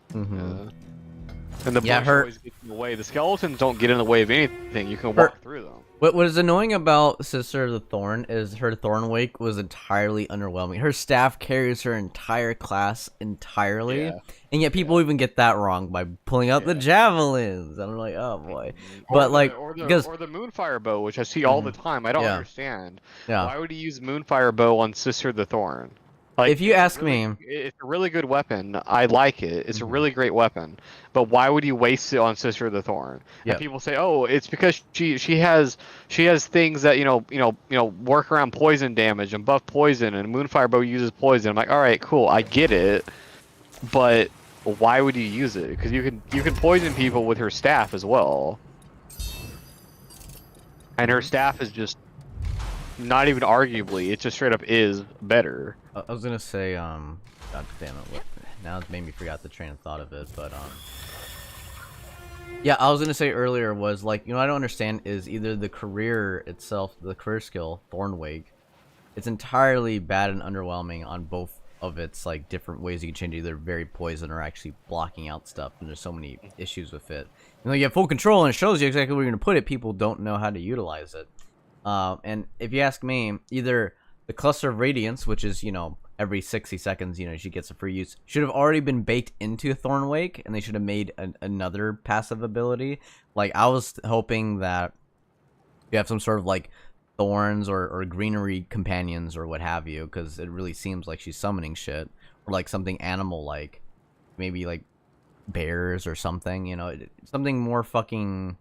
And the bush always gets in the way. The skeletons don't get in the way of anything. You can walk through them. What is annoying about Sister of the Thorn is her Thorn Wake was entirely underwhelming. Her staff carries her entire class entirely, and yet people even get that wrong by pulling out the javelins. And I'm like, oh boy. But like, or the Moonfire Bow, which I see all the time. I don't understand. Why would he use Moonfire Bow on Sister of the Thorn? Like, if you ask me, it's a really good weapon. I like it. It's a really great weapon. But why would you waste it on Sister of the Thorn? And people say, "Oh, it's because she has things that you know work around poison damage and buff poison, and Moonfire Bow uses poison." I'm like, "All right, cool, I get it, but why would you use it? Because you can poison people with her staff as well, and her staff is just not even arguably. It just straight up is better." I was gonna say, God damn it! Now it made me forget the train of thought of it, but yeah, I was gonna say earlier was like, I don't understand is either the career itself, the career skill, Thornwake, it's entirely bad and underwhelming on both of its like different ways you can change, either very poison or actually blocking out stuff, and there's so many issues with it. You have full control and it shows you exactly where you're gonna put it. People don't know how to utilize it, and if you ask me, either the Cluster of Radiance, which is, every 60 seconds, she gets a free use, should have already been baked into Thornwake, and they should have made another passive ability. Like, I was hoping that you have some sort of, like, thorns or greenery companions or what have you, because it really seems like she's summoning shit. Or, like, something animal-like. Maybe, like, bears or something, something more fucking...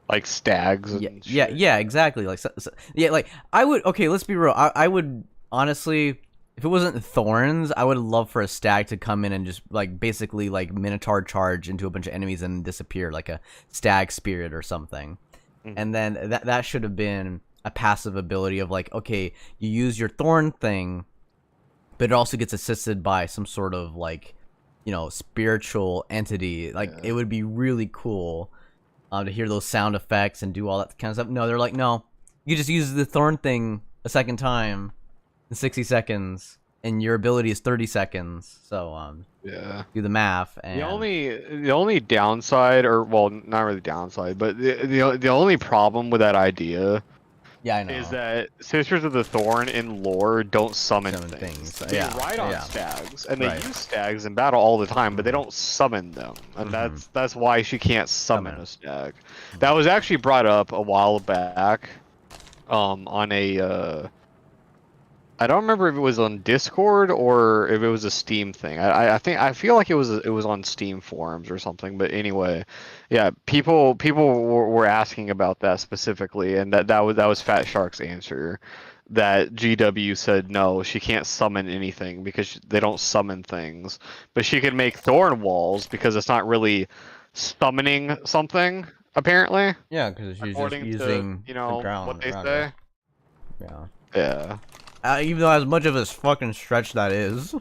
like stags and shit. Yeah, exactly. Like, like I would. Okay, let's be real. I would honestly, if it wasn't thorns, I would love for a stag to come in and just like basically like Minotaur charge into a bunch of enemies and disappear, like a stag spirit or something. And then that should have been a passive ability of like, okay, you use your thorn thing, but it also gets assisted by some sort of like you know, spiritual entity. Like it would be really cool to hear those sound effects and do all that kind of stuff. No, they're like, no, you just use the thorn thing a second time in 60 seconds, and your ability is 30 seconds. So Yeah. do the math. And The only downside, or well, not really downside, but the only problem with that idea yeah, I know. is that Sisters of the Thorn in lore don't summon Summon things. things, They yeah, ride on yeah. stags, and they Right. use stags in battle all the time, but they don't summon them, and that's why she can't summon a stag. That was actually brought up a while back, on a I don't remember if it was on Discord or if it was a Steam thing. I feel like it was on Steam forums or something. But anyway, yeah, people were asking about that specifically, and that was Fat Shark's answer. That GW said no, she can't summon anything because they don't summon things, but she can make thorn walls because it's not really summoning something apparently. Yeah, because she's just According using to, the ground. what they around say. her. Yeah. Yeah. Even though as much of a fucking stretch that is.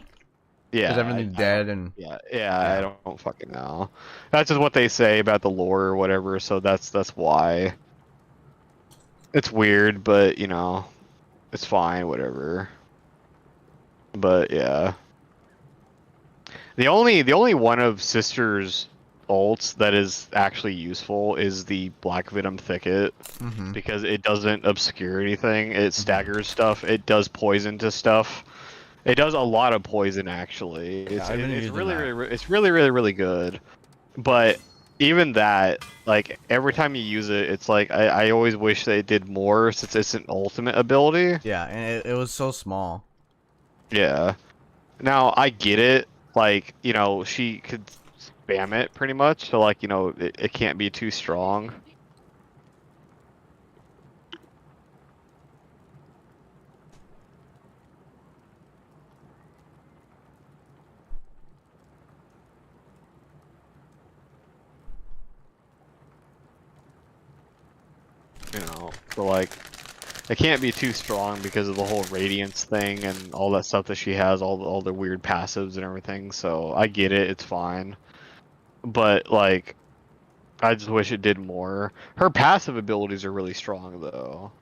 Yeah. Because everything's dead and... Yeah, I don't fucking know. That's just what they say about the lore or whatever, so that's why. It's weird, but, you know, it's fine, whatever. But, yeah. The only one of Sister's ults that is actually useful is the Black Venom Thicket, because it doesn't obscure anything. It staggers stuff. It does poison to stuff. It does a lot of poison actually. It's really good. But even that, like every time you use it, it's like I always wish they did more since it's an ultimate ability. Yeah, and it was so small. Yeah. Now I get it. Like, you know, she could spam it pretty much, so like, you know, it can't be too strong. You know, so like, it can't be too strong because of the whole radiance thing and all that stuff that she has, all the weird passives and everything. So I get it, it's fine. But like, I just wish it did more. Her passive abilities are really strong though.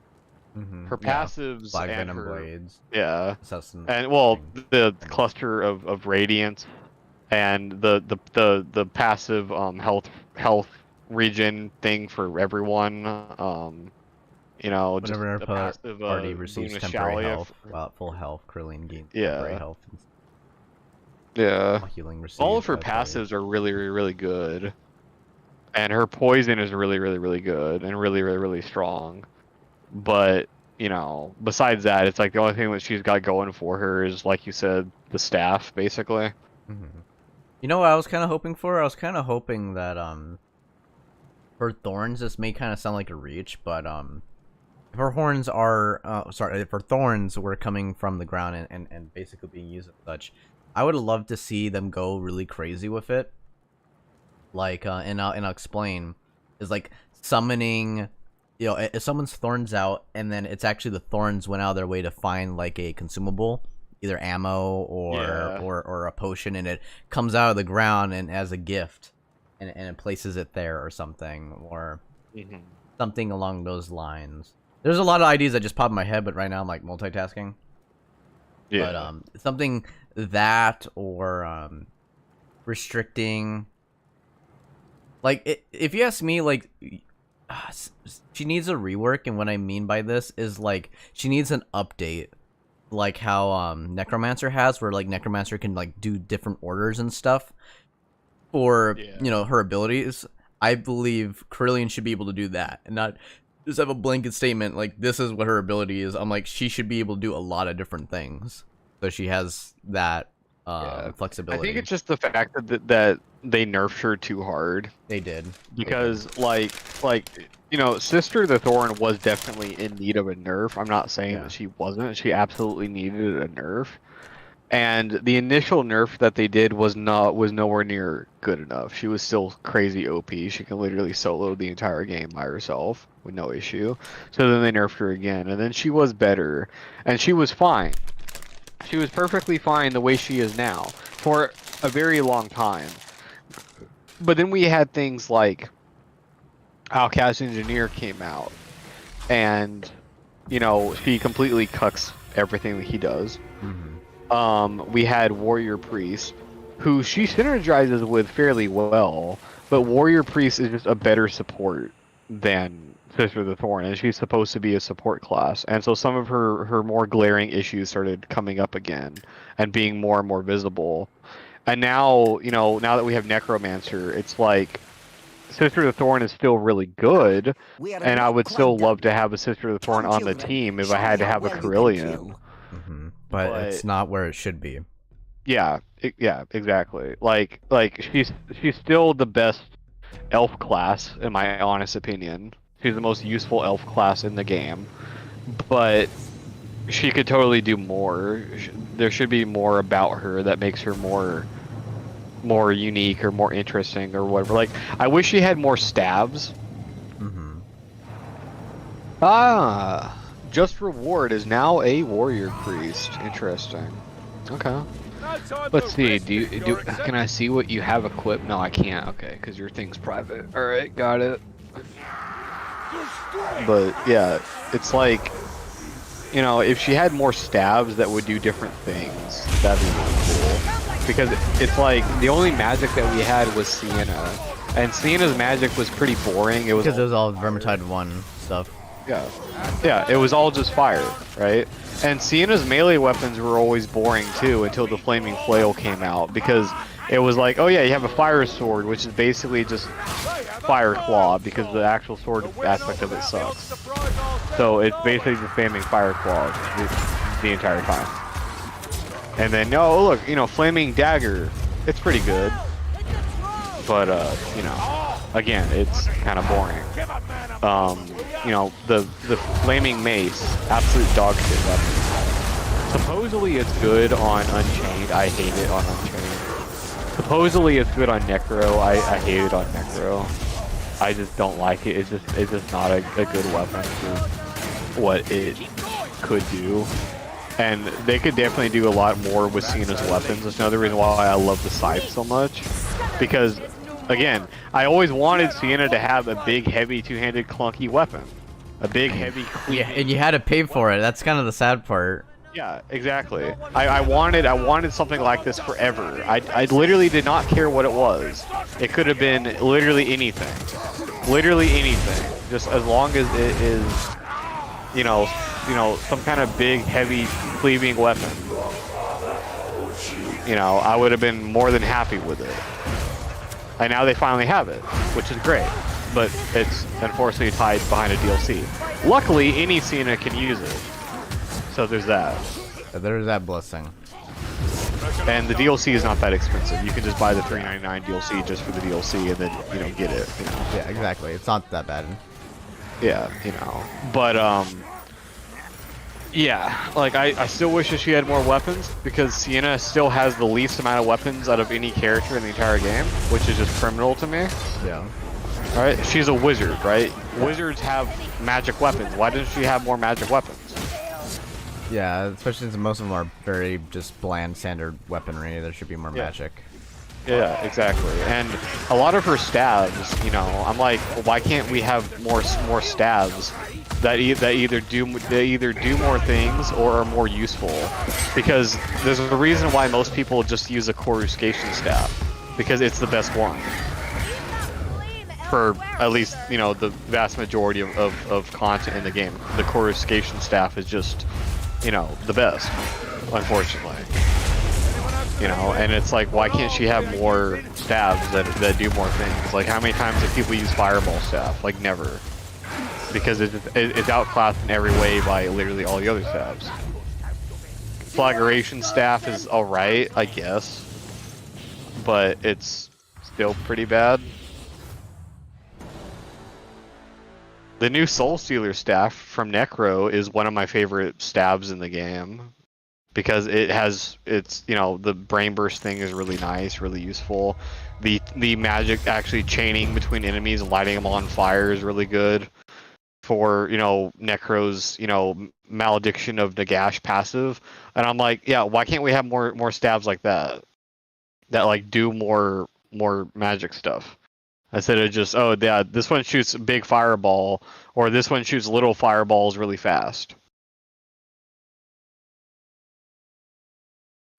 Her passives Black and Venom her Blades. yeah, Assassin and well, thing. the cluster of radiance and the passive health regen thing for everyone. You know, Whenever just the her passive party receives Luna temporary Shalia health, while at full health, Krillin gains Yeah. temporary health. Yeah. Healing received All of her by the party. passives are really good. And her poison is really good and really strong. But, you know, besides that, it's like the only thing that she's got going for her is, like you said, the staff, basically. You know what I was kind of hoping for? I was kind of hoping that, her thorns, this may kind of sound like a reach, but, if her horns are, if her thorns were coming from the ground and basically being used as such, I would love to see them go really crazy with it. Like, and I'll explain, is like summoning, you know, if someone's thorns out, and then it's actually the thorns went out of their way to find like a consumable, either ammo or a potion, and it comes out of the ground and as a gift, and it places it there or something, or something along those lines. There's a lot of ideas that just pop in my head, but right now I'm like multitasking. Yeah. But something that, or restricting. Like, if you ask me, like, she needs a rework, and what I mean by this is, like, she needs an update, like how Necromancer has, where, like, Necromancer can, like, do different orders and stuff for, you know, her abilities. I believe Kerillian should be able to do that, and not just have a blanket statement, like, this is what her ability is. I'm like, she should be able to do a lot of different things, so she has that flexibility. I think it's just the fact that they nerfed her too hard. They did. Because, like, you know, Sister the Thorn was definitely in need of a nerf. I'm not saying that she wasn't. She absolutely needed a nerf. And the initial nerf that they did was nowhere near good enough. She was still crazy OP. She can literally solo the entire game by herself with no issue. So then they nerfed her again, and then she was better, and she was fine. She was perfectly fine the way she is now. For a very long time. But then we had things like Outcast Engineer came out, and you know, she completely cucks everything that he does. We had Warrior Priest, who she synergizes with fairly well, but Warrior Priest is just a better support than Sister of the Thorn, and she's supposed to be a support class. And so some of her more glaring issues started coming up again and being more and more visible. And now, you know, now that we have Necromancer, it's like Sister of the Thorn is still really good, We are and I not would quite still done. love to have a Sister of the Thorn Come, on the children, team if show I had me to how have a well you can Carillion. kill. But But- it's not where it should be. Yeah, yeah, exactly. Like she's still the best elf class in my honest opinion. She's the most useful elf class in the game, but she could totally do more. There should be more about her that makes her more unique or more interesting or whatever. Like I wish she had more stabs. Just Reward is now a warrior priest. Interesting. Okay. No time Let's for see. rest, Mr. Yorkshire. Can I see what you have equipped? No, I can't. Okay, because your thing's private. All right, got it. But yeah, it's like, you know, if she had more stabs that would do different things, that'd be really cool. Because it's like the only magic that we had was Sienna, and Sienna's magic was pretty boring. It was Because it was all Vermintide 1 stuff. yeah, it was all just fire, right? And Sienna's melee weapons were always boring too until the Flaming Flail came out, because it was like, oh yeah, you have a fire sword, which is basically just fire claw, because the actual sword aspect of it sucks. So it's basically just spamming fire claw the entire time. And then, oh look, you know, Flaming Dagger, it's pretty good. But, you know, again, it's kind of boring. You know, the Flaming Mace, absolute dog shit weapon. Supposedly it's good on Unchained, I hate it on Unchained. Supposedly it's good on Necro, I hate it on Necro. I just don't like it, it's just not a good weapon for what it could do. And they could definitely do a lot more with Siena's weapons. That's another reason why I love the Scythe so much. Because, again, I always wanted Sienna to have a big, heavy, two-handed, clunky weapon. A big, heavy, clean. Yeah, and you had to pay for it. That's kind of the sad part. Yeah, exactly. I wanted something like this forever. I literally did not care what it was. It could have been literally anything. Literally anything. Just as long as it is, you know, some kind of big, heavy, cleaving weapon. You know, I would have been more than happy with it. And now they finally have it, which is great. But it's unfortunately tied behind a DLC. Luckily, any Sienna can use it. So there's that. There's that blessing. And the DLC is not that expensive. You can just buy the $3.99 DLC just for the DLC and then, you know, get it. You know. Yeah, exactly. It's not that bad. Yeah, you know. But, yeah, like, I still wish that she had more weapons, because Sienna still has the least amount of weapons out of any character in the entire game, which is just criminal to me. Yeah. Alright, she's a wizard, right? Wizards have magic weapons. Why doesn't she have more magic weapons? Yeah, especially since most of them are very just bland standard weaponry. There should be more magic. Yeah, exactly. And a lot of her stabs, you know, I'm like, well, why can't we have more stabs that either do more things or are more useful? Because there's a reason why most people just use a coruscation staff, because it's the best one for at least, you know, the vast majority of content in the game. The coruscation staff is just, you know, the best, unfortunately. You know, and it's like, why can't she have more stabs that do more things? Like, how many times have people use fireball staff? Like, never. Because it's outclassed in every way by literally all the other stabs. Flagration staff is alright, I guess. But it's still pretty bad. The new Soul Stealer staff from Necro is one of my favorite stabs in the game. Because it's, you know, the brain burst thing is really nice, really useful. The magic actually chaining between enemies and lighting them on fire is really good for, you know, Necro's, you know, Malediction of Nagash passive. And I'm like, yeah, why can't we have more stabs like that? that like do more magic stuff. Instead of just, oh yeah, this one shoots a big fireball, or this one shoots little fireballs really fast.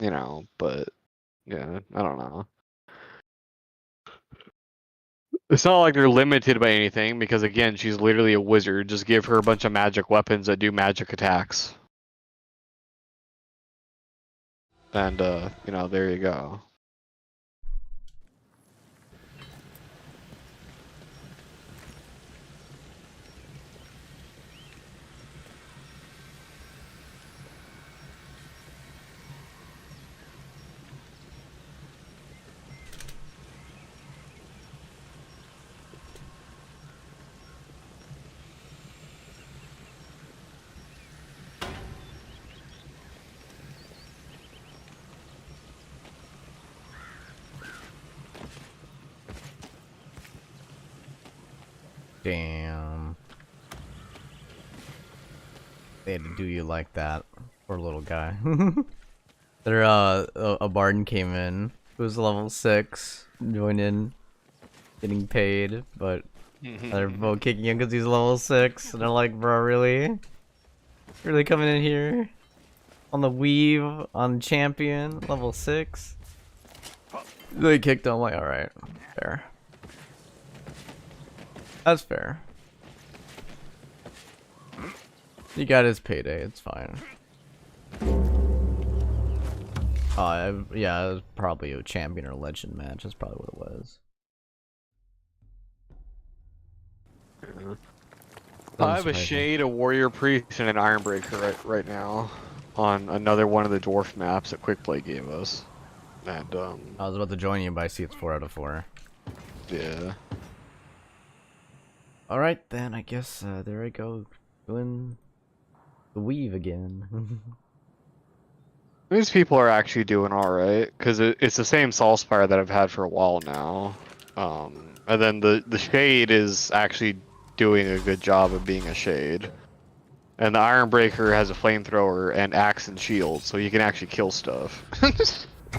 You know, but yeah, I don't know. It's not like they're limited by anything, because again, she's literally a wizard. Just give her a bunch of magic weapons that do magic attacks. And, you know, there you go. Damn. They had to do you like that. Poor little guy. There, a Barden came in, who was level 6, joined in, getting paid, but they're both kicking him because he's level 6, and they're like, bro, really? Really coming in here? On the weave, on champion, level 6? They kicked him, like, alright, fair. That's fair. He got his payday, it's fine. Yeah, it was probably a champion or legend match, that's probably what it was. I have a Shade, a Warrior Priest, and an Ironbreaker right now on another one of the dwarf maps that Quickplay gave us. And, I was about to join you, but I see it's 4 out of 4. yeah. Alright then, I guess there I go, doing the weave again. These people are actually doing alright, because it's the same Saltzpyre that I've had for a while now. And then the Shade is actually doing a good job of being a Shade. And the Ironbreaker has a flamethrower and axe and shield, so you can actually kill stuff.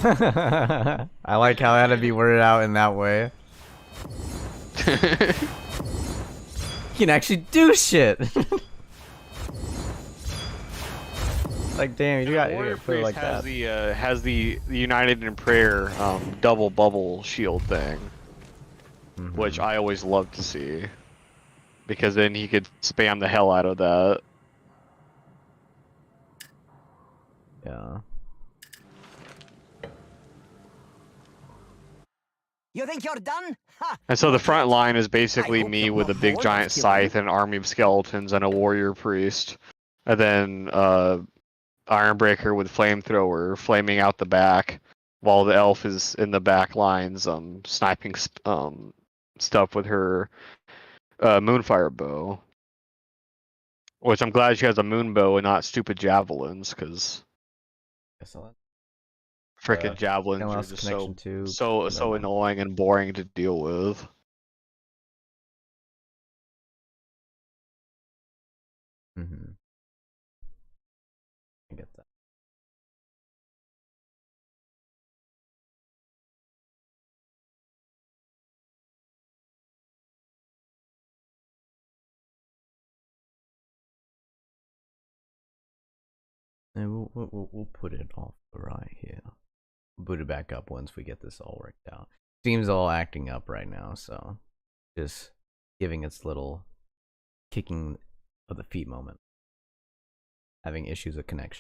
I like how it had to be worded out in that way. You can actually do shit! Like, damn, you got Warrior to put it like has that. has the United in Prayer double bubble shield thing, which I always love to see, because then he could spam the hell out of that. Yeah. You think you're done? Ha! And so the front line is basically hope me you're with a not big bored giant of killing. scythe and an army of skeletons and a warrior priest. And then Ironbreaker with flamethrower flaming out the back, while the elf is in the back lines sniping stuff with her moonfire bow. Which I'm glad she has a moon bow and not stupid javelins, because Excellent. frickin' javelins are lost just connection to so annoying and boring to deal with. I get that. And we'll put it off right here. We'll put it back up once we get this all worked out. Steam's all acting up right now, so just giving its little kicking of the feet moment. Having issues with connection.